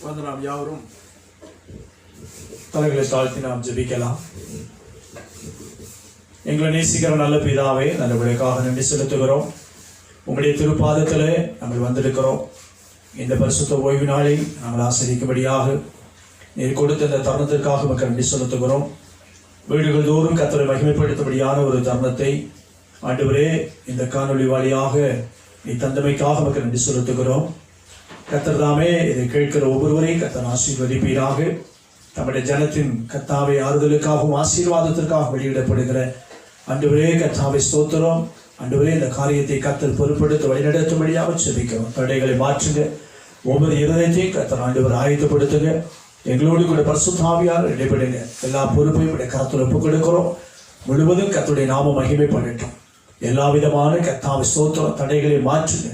வந்து நாம் யாவரும் தலைகளை தாழ்த்தி நாம் ஜெபிக்கலாம். எங்களை நேசிக்கிற நல்ல பிதாவே, நல்ல விளைக்காக நன்றி செலுத்துகிறோம். உங்களுடைய திருப்பாதத்தில் நாங்கள் வந்திருக்கிறோம். இந்த பரிசுத்த ஓய்வு நாளை நாங்கள் ஆசிரிக்கும்படியாக நீர் கொடுத்த இந்த தருணத்திற்காக மக்கள் நன்றி செலுத்துகிறோம். வீடுகள் தோறும் கர்த்தரை மகிமைப்படுத்தும்படியான ஒரு தருணத்தை ஆண்டவரே இந்த காணொலி வழியாக நீ தந்தமைக்காக மக்கள் நன்றி செலுத்துகிறோம். கர்த்தர் தாமே இதை கேட்கிற ஒவ்வொருவரையும் கர்த்தர் ஆசீர்வதிப்பீராக. நம்முடைய ஜனத்தின் கர்த்தாவை ஆறுதலுக்காகவும் ஆசீர்வாதத்திற்காக வெளியிடப்படுகிற ஆண்டவரே கர்த்தாவை ஸ்தோத்திரம். ஆண்டவரே இந்த காரியத்தை கர்த்தர் பொறுப்படுத்த வழிநடத்தும்படியாக செபிக்கிறோம். தடைகளை மாற்றுங்க. ஒவ்வொரு இருதயத்தையும் கர்த்தர் ஆண்டவர் ஆயத்தப்படுத்துங்க. எங்களோடு கூட பரிசுத்த ஆவியார் இடைபடுங்க. எல்லா பொறுப்பையும் உடைய கரத்தில் ஒப்புக் கொடுக்கிறோம். முழுவதும் கர்த்தருடைய நாமம் மகிமைப்படட்டும். எல்லா விதமான கர்த்தாவை ஸ்தோத்திரம். தடைகளை மாற்றுங்க.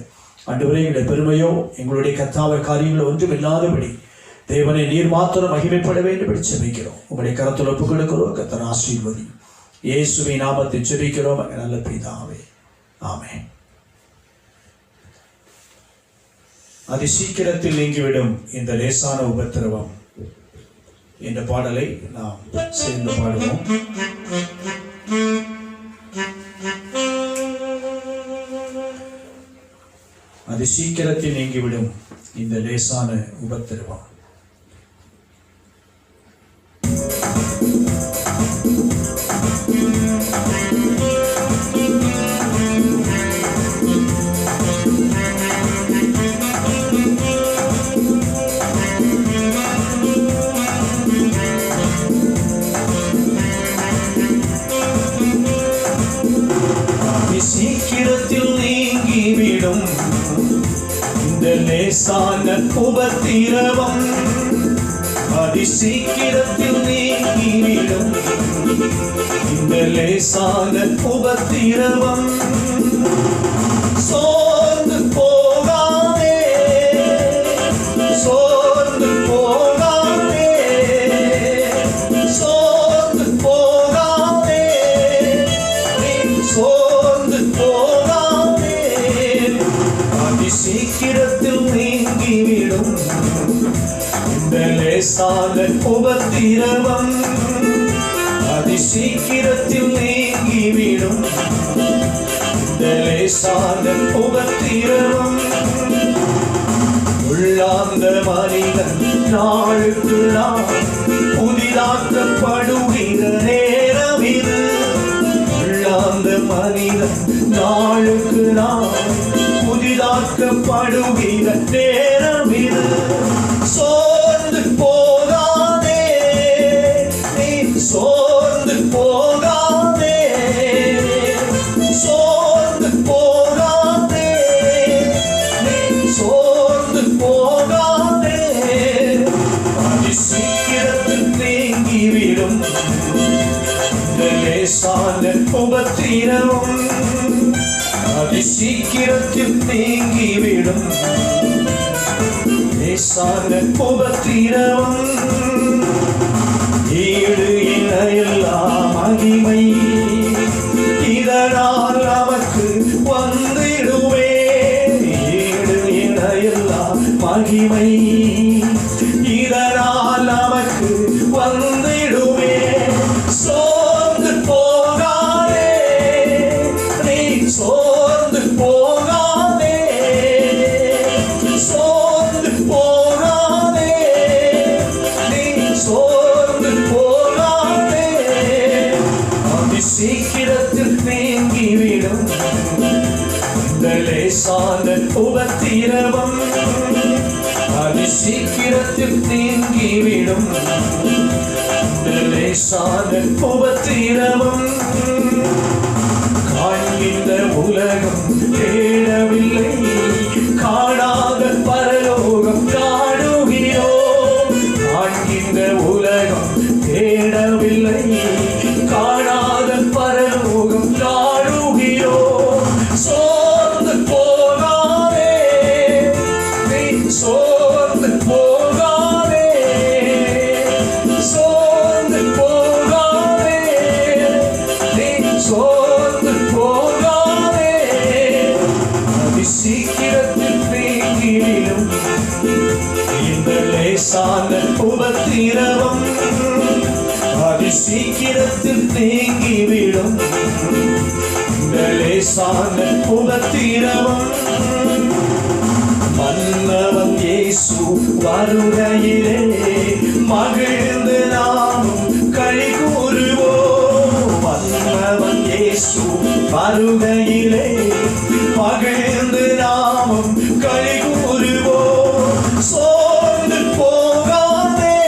ஆண்டவரே எங்களுடைய பெருமையோ எங்களுடைய கர்த்தாவை காரியங்களோ ஒன்றும் இல்லாதபடி தேவனை நீர் மாத்திரம் மகிமைப்பட வேண்டும் என்று செபிக்கிறோம். உங்களுடைய கரத்தில் ஒப்புக் கொடுக்கிறோம். கர்த்தர் ஆசீர்வதி. இயேசுவின் நாமத்தில் செபிக்கிறோம் நல்ல பிதாவே, ஆமென். அதி சீக்கிரத்தில் நீங்கிவிடும் இந்த லேசான உபத்திரவம் என்ற பாடலை நாம் சேர்ந்து பாடுவோம். அது சீக்கிரத்தில் நீங்கிவிடும் இந்த லேசான உபத்திரவம். சீக்கிரத்தில் நீங்கிவிடும் இந்த லேசான உபத்திரவம். அதி சீக்கிரத்தில் நீங்கிவிடும் இந்த லேசான உபத்திரவம். சோர்ந்து போகாதே, சோர்ந்து போகாதே, சோர்ந்து போகாதே, சோர்ந்து போகாதே. அதி சீக்கிரத்தில் நீங்கிவிடும் இந்த லேசான உபத்திரவம். அதி சீக்கிரத்தில் நீங்கிவிடும் இந்த லேசான உபத்திரவம். உள்ளார்ந்த மனிதன் நாளுக்கு நாள் புதிதாக்கப்படுகிற நேரம் இது. உள்ளார்ந்த மனிதன் நாளுக்கு நாள் புதிதாக்கப்படுகிற நேரம் இது. சோர்ந்து போகாதே, நீ சோர்ந்து போகாதே, சோர்ந்து போகாதே, நீ சோர்ந்து போகாதே. அதி சீக்கிரத்தில் நீங்கிவிடும் இந்த லேசான உபத்திரவம். அதி சீக்கிரத்தில் நீங்கிவிடும் லேசான உபத்திரவம். ஈடு இணையில்லா மகிமை இதனால் நமக்கு வந்திடுவே. ஈடு இணையில்லா மகிமை இதனால் நமக்கு வந்திடுவே. சோர்ந்து போகாதே, நீ சோர்ந்து போகாதே, சோர்ந்து போகாதே, நீ சோர்ந்து போகாதே. அதி சீக்கிரத்தில் நீங்கிவிடும் இந்த லேசான உபத்திரவம். அதி சீக்கிரத்தில் நீங்கிவிடும் இந்த லேசான உபத்திரவம். காண்கின்ற உலகம் தேடவில்லை, காணாத பரலோகம் காணுகிறோம். காண்கின்ற உலகம் தேடவில்லை, காணாத பரலோகம் காணுகிறோம். சோர்ந்து போகாதே, நீ சோர்ந்து போகாதே, சோர்ந்து போகாதே, நீ சோர்ந்து போகாதே. அதி சீக்கிரத்தில் நீங்கிவிடும் இந்த லேசான உபத்திரவம் அதி சீக்கிரத்தில் நீங்கிவிடும். இந்த லேசான உபத்திரவம் மன்னவன் இயேசு வருகையிலே மகிழ்ந்து நாமும் களி கூறுவோம். மன்னவன் இயேசு வருகையிலே மகிழ்ந்து நாமும் களி கூறுவோம். சோர்ந்து போகாதே,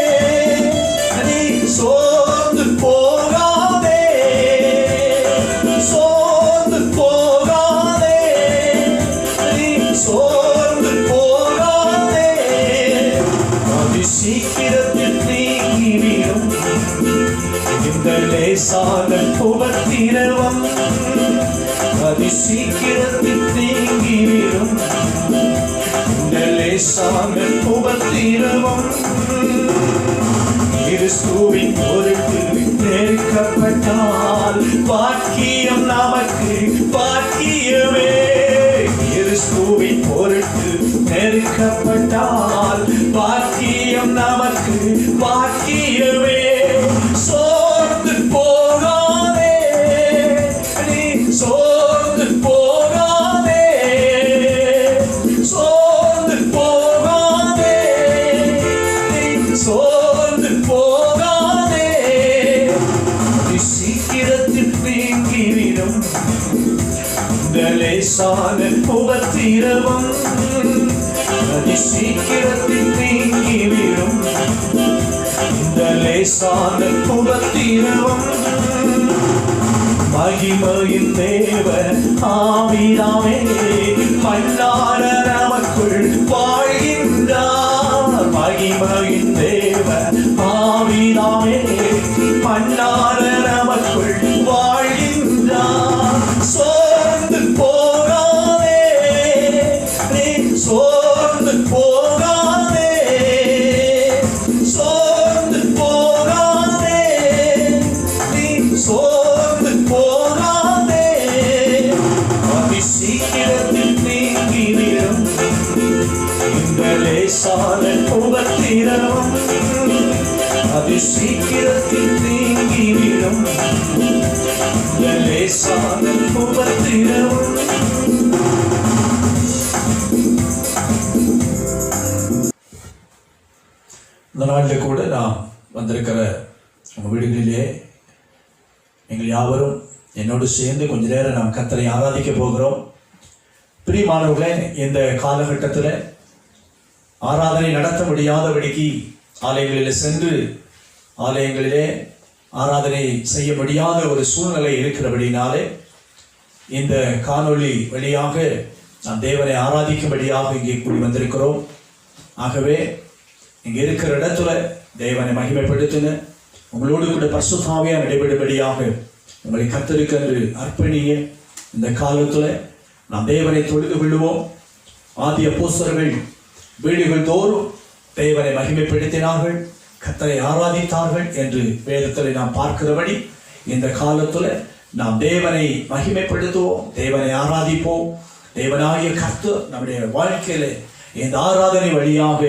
நீ சோர்ந்து போகாதே, சோர்ந்து போகாதே, நீ சோர்ந்து போகாதே. அதி சீக்கிரத்தில் நீங்கிவிடும் இந்த லேசான உபத்திரவம். அதி சீக்கிரத்தில் நீங்கிவிடும் இந்த லேசான உபத்திரவம். கிறிஸ்துவின் பொருட்டு நெருக்கப்பட்டால் பாக்கியம் நமக்கு பாக்கியமே. கிறிஸ்துவின் பொருட்டு நெருக்கப்பட்டால் பாக்கியம் நமக்கு பாக்கியமே. சோர்ந்து போகாதே, நீ சோர்ந்து போகாதே, சோர்ந்து போகாதே, நீ சோர்ந்து போகாதே. சீக்கிரத்தில் நீங்கிவிடும் இந்த லேசான உபத்திரவம். அதி சீக்கிரத்தில் நீங்கிவிடும் இந்த லேசான உபத்திரவம். மகிமையின் தேவ ஆவியாமே மன்னார நமக்குள் வாழ்கின்றார். மகிமையின் தேவ ஆவியாமே மன்னார நமக்குள் வாழ்கின்றார். சோர்ந்து போகாதே, நீ சோர்ந்து போகாதே, சோர்ந்து போகாதே, நீ சோர்ந்து போகாதே. அதி சீக்கிரத்தில் நீங்கிவிடும் இந்த லேசான உபத்திரவம். அதி சீக்கிரத்தில் நீங்கிவிடும் இந்த லேசான உபத்திரவம். இந்த நாளில் கூட நாம் வந்திருக்கிற உங்கள் வீடுகளிலே நீங்கள் யாவரும் என்னோடு சேர்ந்து கொஞ்ச நேரம் நாம் கர்த்தரை ஆராதிக்க போகிறோம். பிரியமானவர்களே, இந்த காலகட்டத்தில் ஆராதனை நடத்த முடியாதபடிக்கு ஆலயங்களில் சென்று ஆலயங்களிலே ஆராதனை செய்ய முடியாத ஒரு சூழ்நிலை இருக்கிறபடினாலே இந்த காணொளி வழியாக நாம் தேவனை ஆராதிக்கும்படியாக இங்கே கூடி வந்திருக்கிறோம். ஆகவே இங்கே இருக்கிற இடத்துல தேவனை மகிமைப்படுத்துங்க. உங்களோடு கூட பரிசுத்த ஆவியானவர் நடைபெறும்படியாக உங்களை கர்த்தருக்கு அர்ப்பணிங்க. இந்த காலத்தில் நாம் தேவனை தொழுது கொள்ளுவோம். ஆதி அப்போஸ்தலர்கள் வீடுகள் தோறும் தேவனை மகிமைப்படுத்தினார்கள், கர்த்தரை ஆராதித்தார்கள் என்று வேதத்தில் நாம் பார்க்கிறபடி இந்த காலத்தில் நாம் தேவனை மகிமைப்படுத்துவோம், தேவனை ஆராதிப்போம். தேவனாகிய கர்த்தர் நம்முடைய வாழ்க்கையில இந்த ஆராதனை வழியாக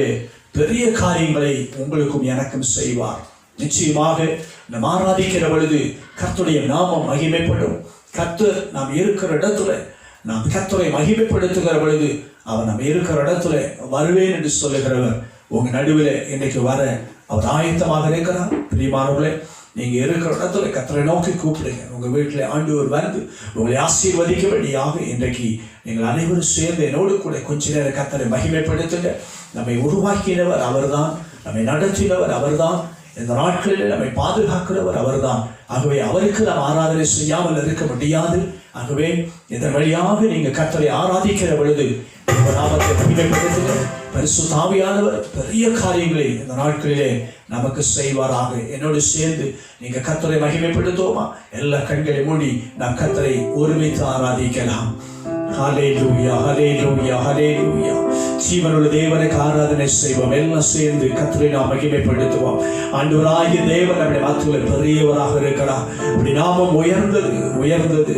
பெரிய காரியங்களை உங்களுக்கும் எனக்கும் செய்வார். நிச்சயமாக நாம் ஆராதிக்கிற பொழுது கர்த்தருடைய நாமம் மகிமைப்படும். கர்த்தர் நாம் இருக்கிற இடத்துல நாம் கர்த்தரை மகிமைப்படுத்துகிற பொழுது அவர் நம்ம இருக்கிற இடத்துல வருவேன் என்று சொல்லுகிறவர் உங்க நடுவில் இன்றைக்கு வர அவர் ஆயத்தமாக இருக்கிறார். பிரியமானவர்களே, நீங்க இருக்கிற இடத்துல கர்த்தரை நோக்கி கூப்பிடுங்க. உங்க வீட்டில் ஆண்டவர் வந்து உங்களை ஆசீர்வதிக்கும்படியாக இன்றைக்கு நீங்கள் அனைவரும் சேர்ந்து என்னோடு கூட கொஞ்ச நேரம் கர்த்தரை மகிமைப்படுத்துங்க. நம்மை உருவாக்கினவர் அவர்தான், நம்மை நடத்தினவர் அவர்தான், இந்த நாட்களில் நம்மை பாதுகாக்கிறவர் அவர்தான். ஆகவே அவருக்கு நாம் ஆராதனை செய்யாமல் இருக்க முடியாது. ஆகவே இதன் வழியாக நீங்க கர்த்தரை ஆராதிக்கிற பொழுது நாமத்தை மகிமைப்படுத்துங்க. பரிசுத்த ஆவியானவர் பெரிய காரியங்களை இந்த நாட்களிலே நமக்கு செய்வாராக. என்னோடு சேர்ந்து நீங்க கர்த்தரை மகிமைப்படுத்துவோமா? எல்லா கண்களை மூடி நாம் கர்த்தரை ஒருமித்து ஆராதிக்கலாம். ஹல்லேலூயா, ஹல்லேலூயா, ஹல்லேலூயா. ஜீவனுள்ள தேவனுக்கு ஆராதனை செய்வோம். எல்லாம் சேர்ந்து கர்த்தரை நாம் மகிமைப்படுத்துவோம். ஆண்டவராகிய தேவன் நம்முடைய மத்தியில் பெரியவராக இருக்கிறார். அப்படி நாமம் உயர்ந்தது உயர்ந்தது.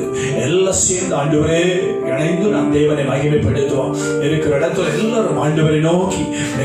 எல்லாம் சேர்ந்து ஆண்டவரே இணைந்து நாம் தேவனை மகிமைப்படுத்துவோம். இருக்கிற இடத்துல எல்லாரும் ஆண்டவரை நோக்கி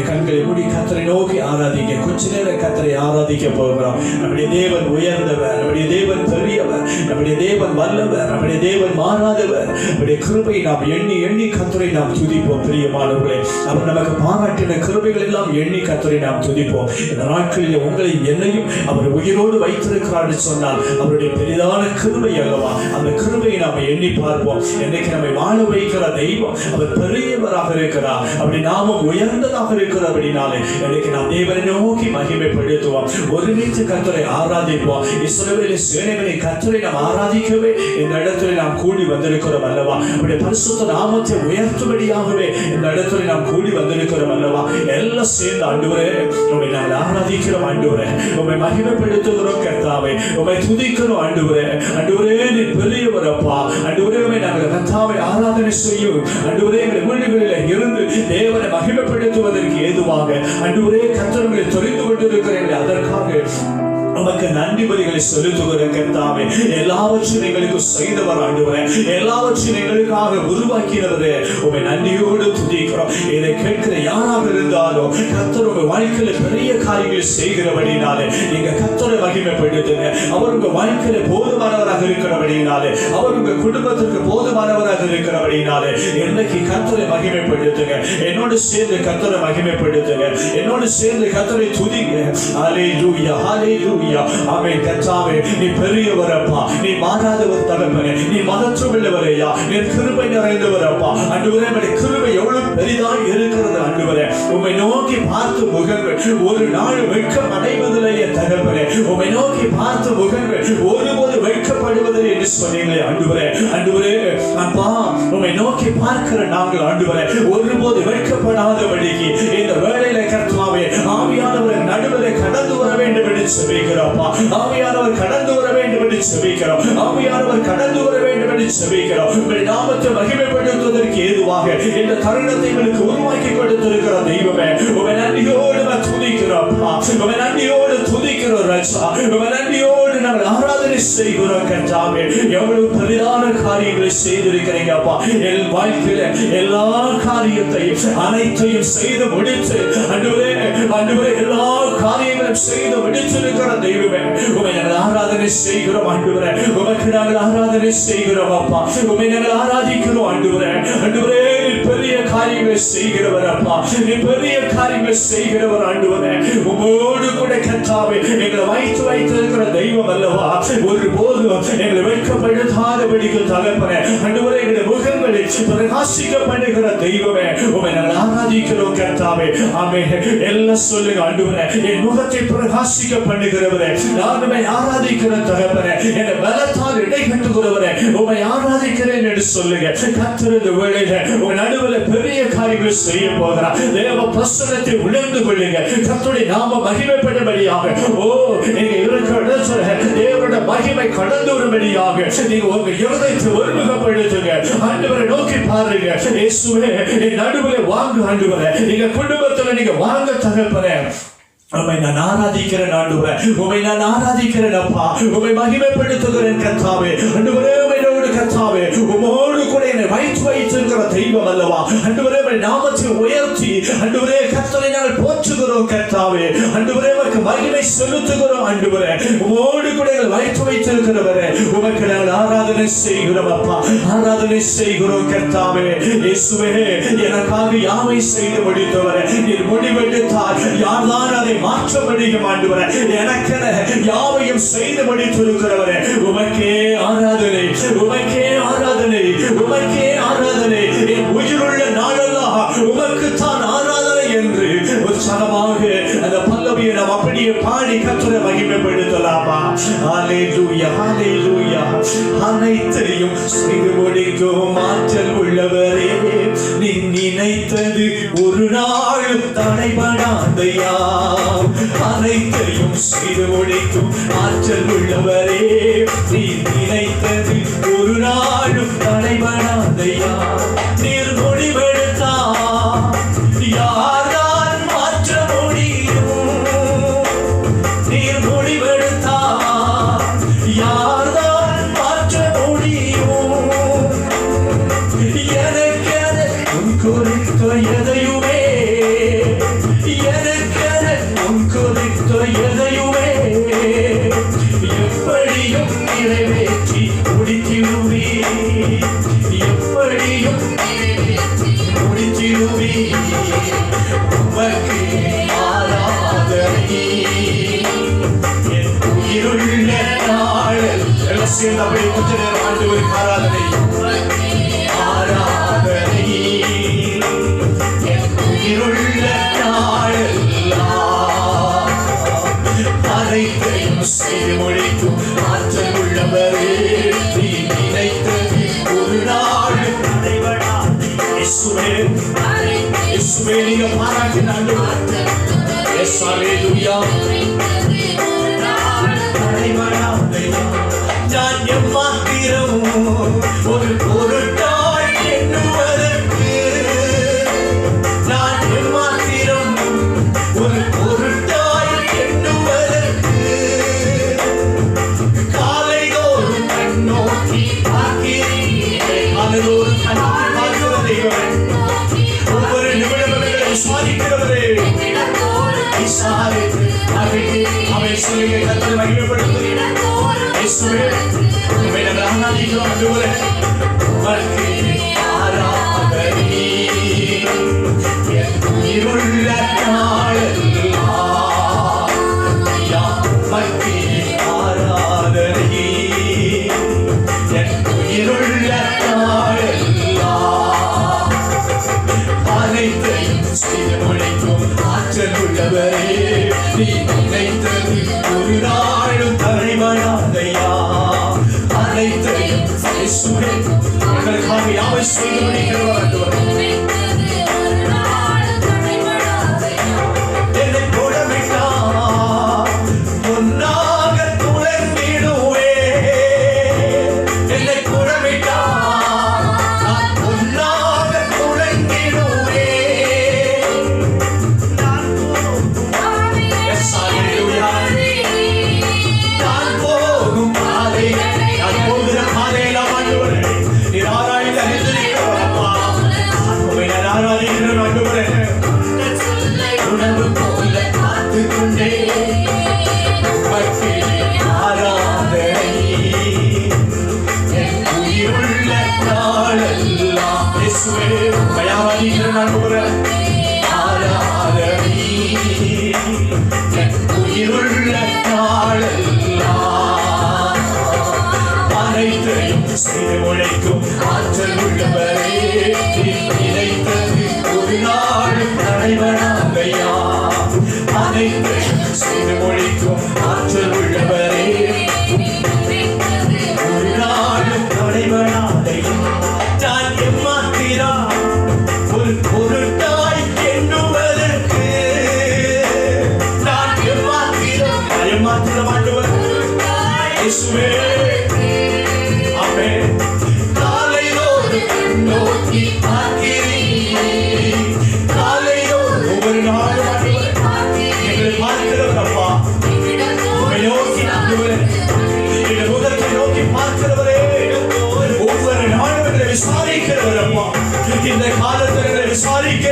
கண்களை மூடி கர்த்தரை நோக்கி ஆராதிக்க கொஞ்ச நேரம் கர்த்தரை ஆராதிக்க போகிறோம். நம்முடைய தேவன் உயர்ந்தவர், நம்முடைய தேவன் பெரியவர், நம்முடைய தேவன் வல்லவர், நம்முடைய தேவன் மாறாதவர். நம்முடைய கிருபை நாம் எண்ணி எண்ணி கர்த்தரை நாம் துதிப்போம். பிரியமானவர்களே, அவர் நமக்கு பாராட்டின கிருபைகள் எல்லாம் எண்ணி கர்த்தரை நாம் துதிப்போம். இந்த நாட்களில் உங்களையும் என்னையும் அவர் உயிரோடு வைத்திருக்கிறார் என்று சொன்னால் அவருடைய பெரிதான கிருபை அல்லவா? அந்த கிருபையை நாம் எண்ணி பார்ப்போம். இன்னைக்கு நம்மை வாழ வைக்கிற தெய்வம் அவர் பெரியவராக இருக்கிறார். அப்படி நாமும் உயர்ந்ததாக இருக்கிறபடினாலே இன்னைக்கு நாம் தேவனை நோக்கி மகிமைப்படுத்துவோம். ஒருமித்து கர்த்தரை ஆராதிப்போம். இஸ்ரவேலின் சேனைகளை கர்த்தரை நாம் ஆராதிக்கவே இந்த இடத்துல நாம் கூடி வந்திருக்கிறோம் அல்லவா? அவருடைய பரிசுத்த நாமத்தை உயர்த்தும்படியாகவே இந்த இடத்துல நாம் கூடி வந்திருக்கிறோம் அல்லவா? எல்லாம் சேர்ந்து ஆண்டவரே உம்மை நாங்கள் ஆராதிக்கிறோம். ஆண்டவரே உம்மை மகிமைப்படுத்துகிறோம். கர்த்தாவே உம்மை துதிக்கிறோம். ஆண்டவரே ஆண்டவரே நீ பெரியவர் அப்பா. ஆண்டவரே உம்மை நாங்கள் கர்த்தாவை ஆராதனை செய்யும். ஆண்டவரே எங்கள் வீடுகளில் இருந்து தேவனை மகிமைப்படுத்துவதற்கு ஏதுவாக ஆண்டவரே கர்த்தர்களை தெரிந்து கொண்டிருக்கிறீர்கள். அதற்காக உமக்கு நன்றி பலிகளை செலுத்துகிற கர்த்தாவே, எல்லாவற்றையும் எங்களுக்கு செய்தவர் ஆண்டவரே, எல்லாவற்றையும் எங்களுக்காக உருவாக்கினவரே, உம்மை நன்றியோடு துதிக்கிறோம். இதை கேட்கிற யாராக இருந்தாலும் கர்த்தர் உங்க வாழ்க்கையில பெரிய காரியங்களை செய்கிறபடினாலே நீங்க கர்த்தரை மகிமைப்படுத்துங்க. அவர் உங்க வாழ்க்கையில போதுமானவராக இருக்கிறபடினாலே, அவர் உங்க குடும்பத்திற்கு போதுமானவராக இருக்கிறபடினாலே இன்னைக்கு கர்த்தரை மகிமைப்படுத்துங்க. என்னோடு சேர்ந்து கர்த்தரை மகிமைப்படுத்துங்க. என்னோடு சேர்ந்து கர்த்தரை துதிங்க. ஹல்லேலூயா, ஹல்லேலூயா. ஆமென். கர்த்தாவே நீ பெரியவர் அப்பா, நீ மாறாதவர் தகப்பனே, நீ மகத்துவமுள்ளவரையா, நீ கிருபை நிறைந்தவர் அப்பா. ஆண்டவரே உம்முடைய கிருபை எவ்வளவு பெரிதாக இருக்கிறது ஆண்டவரே. உம்மை நோக்கி பார்த்து முகங்கள் ஒரு நாள் வெட்கம் அடைவதில்லையே தகப்பனே. உம்மை நோக்கி பார்த்து முகங்கள் ஒருபோது வெட்கப்படுவதில்லை என்று சொன்னீங்களே ஆண்டவரே. ஆண்டவரே அப்பா உம்மை நோக்கி பார்க்கிற நாங்கள் ஆண்டவரே ஒருபோது வெட்கப்படாதபடிக்கு இந்த வேளையில கர்த்தாவே ஆவியானவர் நடுவில் கடந்து வர வேண்டும் என்று செபிக்கிறோம். ஆவியானவர் கடந்து வர வேண்டும் என்று செபிக்கிறோம். ஆவியானவர் கடந்து வர வேண்டும் என்று செபிக்கிறோம். உம்முடைய நாமத்தை மகிமைப்படுத்துவதற்கு ஏதுவாக இந்த தருணத்தை எங்களுக்கு உருவாக்கி கொடுத்திருக்கிற தெய்வமே, உம்மை நன்றியோடு துதிக்கிறோம். உம்மை நன்றியோடு துதிக்கிறோம் ராஜா. உம்மை நன்றியோடு நாங்கள் ஆராதனை செய்கிறோம் கர்த்தாவே. எவ்வளவு பெரிதான காரியங்களை செய்திருக்கிறீங்க அப்பா. என் வாழ்க்கையில எல்லா காரியத்தையும் அனைத்தையும் செய்து முடித்து ஆண்டவரே ஆண்டவரே எல்லா காரியங்களையும் செய்து முடித்திருக்கிற தெய்வமே, உம்மை நாங்கள் ஆராதனை செய்கிறோம் ஆண்டவரே. உமக்கு நாங்கள் ஆராதனை செய்கிறோம் அப்பா. உம்மை நாங்கள் ஆராதிக்கிறோம் ஆண்டவரே. ஆண்டவரே நீ பெரிய காரியங்களை செய்கிறவர் அப்பா. நீ பெரிய காரியங்களை செய்கிறவர் ஆண்டவரே. உம்மோடு கூட கர்த்தாவே எங்களை வைத்திருக்கிற தெய்வம் அல்லவா? ஒருபோதும் எங்களை வெட்கப்படுத்தாதபடிக்கு தகப்பனே ஆண்டவரே எங்களுடைய முகங்களை பிரகாசிக்க பண்ணுகிற தெய்வமே, உம்மை நாங்கள் ஆராதிக்கிறோம் கர்த்தாவே. ஆமென். எல்லாம் சொல்லுங்க ஆண்டவரே, என் முகத்தை பிரகாசிக்க பண்ணுகிறவரே, நான் உம்மை ஆராதிக்கிறேன் தகப்பனே. என் பலத்தால் இடைகட்டுகிறவரே, உம்மை ஆராதிக்கிறேன் என்று சொல்லுங்க. கர்த்தர் இந்த வேளையில உங்க நடுவில் பெரிய காரியங்கள் செய்ய போகிறார். தேவ பிரசன்னத்தை உணர்ந்து கொள்ளுங்க. கர்த்தருடைய நாம மகிமைப்படும்படியாக ஓ நீங்க இருக்கிற இடத்துல தேவனுடைய மகிமை கடந்து வரும்படியாக நீங்க உங்க இருதயத்தை ஒருமுகப்படுத்துங்க. ஆண்டவரை நோக்கி பாருங்க. இயேசுவே என் நடுவில் வாங்க ஆண்டவரே. நீங்க குடும்பத்துல நீங்க வாங்க தகப்பனே. உம்மை நான் ஆராதிக்கிறேன் ஆண்டவரே. உம்மை நான் ஆராதிக்கிறேன் அப்பா. உம்மை மகிமைப்படுத்துகிறேன் கர்த்தாவே. ஆண்டவரே உம்மையோடு கர்த்தாவே உம்மோடு கூட என்னை வைத்திருக்கிற தெய்வம் அல்லவா? ஆண்டவரே உம்முடைய நாமத்தை உயர்த்தி ஆண்டவரே கர்த்தரை நாங்கள் போற்றுகிறோம் கர்த்தாவே. ஆண்டவரே உமக்கு மகிமை செலுத்துகிறோம் ஆண்டவரே. உம்மோடு கூட எங்களை வைத்திருக்கிறவரே உமக்கு நாங்கள் ஆராதனை செய்கிறோம் அப்பா. ஆராதனை செய்கிறோம் கர்த்தாவே. இயேசுவே எனக்காக யாவை செய்து முடித்தவரே, நீர் முடிவெடுத்தார். யார்தான் அதை மாற்ற முடியும் ஆண்டவரே? எனக்கென யாவையும் செய்து முடித்திருக்கிறவரே உமக்கே ஆராதனை, உமக்கே ஆராதனை, உமக்கே ஆராதனை. என் உயிருள்ள நாளெல்லாம் உமக்கு தான் ஆராதனை என்று உற்சாகமாக அந்த பல்லவியை நாம் அப்படியே பாடி கர்த்தரை மகிமைப்படுத்தலாமா? ஹல்லேலூயா, ஹல்லேலூயா. அனைத்தையும் செய்து முடிக்கும் ஆற்றல் உள்ளவரே, நீ நினைத்தது ஒரு நாளும் தடைபடாதையா. அனைத்தையும் செய்து முடிக்கும் ஆற்றல் உள்ளவரே, நீ நினைத்தது ஒரு நாளும் தடைபடாதையா. நீர் முடிவெடுத்தா யார்தான் மாற்ற முடியும்? நீர் முடிவெடுத்தா யார்தான் மாற்ற முடியும்? உமக்கு ஆராதனை என் உயிருள்ள நாளில் எல்லாம் சேர்ந்து அப்படியே கொஞ்ச நேரம் ஆண்டவருக்கு ஆராதனை ஆராதனை என் உயிருள்ள நாளெல்லாம் அனைத்தையும் செய்து முடிக்கும் ஆற்றல் உள்ளவரே நீ நினைத்தது ஒரு நாள் நடைபெறாது இயேசுவே இயேசுவே நீங்க பாராட்டின ஆண்டவர் எஸ் ஹல்லேலூயா நான் எம்மாத்திரம் ஒரு பொருட்டாய் எண்ணுவதற்கு நான் எம்மாத்திரம் ஒரு பொருட்டாய் எண்ணுவதற்கு காலைதோறும் கண்ணோக்கி பார்க்கிறேன் காலைதோறும் கண்ணோக்கி பார்க்கிறதை ஒவ்வொரு நிமிடங்களை விசாரிக்கிறவரே விசாரித்து அவை சொல்லுங்க கர்த்தரை மகிமைப்படுத்துகிறேன் இயேசுவே உம்மை நாங்கள் ஆராதிக்கிறோம் ஆண்டவரே உமக்கு ஆராதனை என் உயிருள்ள நாளெல்லாம் உமக்கு ஆராதனை என் உயிருள்ள நாளெல்லாம் அனைத்தையும் செய்து முடிக்கும் ஆற்றல் உள்ளவரே நீ நினைத்தது ஒரு நாளும் தடைபடாதையா அனைத்தையும் இயேசுவே எங்களுக்காக யாவை செய்து முடிக்கிறவர் என்னை போடவிட்டா பொன்னாக துளங்கிடுவே என்னை போடவிட்டா நான் பொன்னாக துளங்கிடுவே நான் போகும் பாதை நான் போகிற பாதையெல்லாம் ஆண்டவரே நீர் ஆராய்ந்து அறிந்திருக்கிறவரப்பா உம்மை நான் ஆராதிக்கிறேன் ஆண்டவரே உணவு போல காத்துக் கொண்டே உமக்கு ஆராதனை என் உயிருள்ள நாளெல்லாம் இயேசுவே உம்மை ஆராதிக்கிறேன் ஆண்டவரே ஆராதனை என் உயிருள்ள நாளெல்லாம் அனைத்தையும் செய்து உழைக்கும் ஆற்றல் உள்ளவரே நினைத்தது ஒரு நாளும் நடைபெறாதையா அனைத்தையும் செய்து உழைக்கும் ஆற்றல் உள்ளவரே ஒரு நாளும் நடைபெறாதையா நான் எம்மாத்திரா ஒரு பொருட்டாய் எண்ணுவதற்கு நான் எம்மாத்திரம் ஆண்டவர் இயேசுவே ஆமென் காலைதோறும் நோக்கி பார்க்கிறேன் காலைதோறும் ஒவ்வொரு நாளும் ஆண்டவர் எங்களை பார்க்கிறவர் அப்பா உம்மை நோக்கி ஆண்டவரே எங்கள் முகத்தை நோக்கி பார்க்கிறவரே ஒவ்வொரு நாளும் எங்களை விசாரிக்கிறவர் அப்பா இந்த காலத்தில் எங்களை விசாரிக்க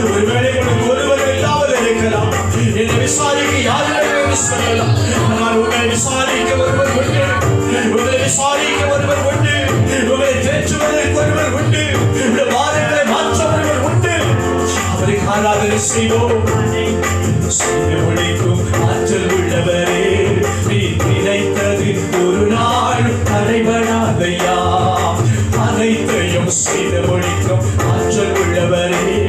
ஒருவேளை உங்களுக்கு ஒருவர் இல்லாமல் இருக்கலாம் என்னை விசாரிக்க யாரும் சொல்லலாம் ஆனால் உங்களை விசாரிக்க ஒருவர் உண்டு உங்களை விசாரிக்க ஒருவர் உண்டு உங்களை தேற்றுவதற்கு ஒருவர் உண்டு இந்த வாரங்களை மாற்ற ஒருவர் உண்டு அவருக்கு ஆராதனை செய்வோம் செய்து முடிக்கும் ஆற்றல் உள்ளவரே நீ நினைத்தது ஒரு நாள் தடைபடாதையா அனைத்தையும் செய்து முடிக்கும் ஆற்றல் உள்ளவரே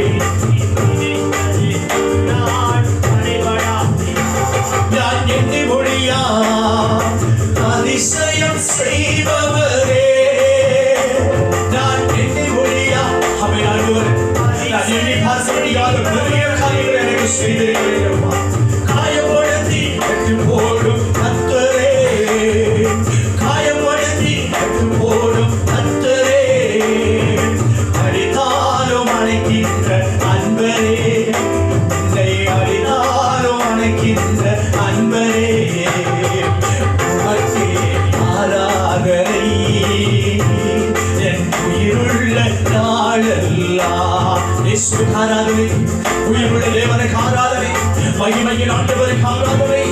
நான் எண்ணி மொழியா அதிசயம் செய்பவரே நான் எண்ணி மொழியா அவை ஆண்டவர் நான் எண்ணி பார்க்க முடியாத பெரிய காரியங்களை எனக்கு செய்திருக்கிறேன் காயப்படுத்தி வெற்றி போடும் கர்த்தரே காயப்படுத்தி வெற்றி போடும் கர்த்தரே அடித்தாலும் அணைக்கின்ற அன்பரே என்னை அடித்தாலும் அணைக்கின்ற அன்பரே உமக்கே ஆராதனை என் உயிருள்ள நாளெல்லாம் இயேசுவுக்கு ஆராதனை உயிருள்ள தேவனுக்கு ஆராதனை மகிமையின் ஆண்டவருக்கு ஆராதனை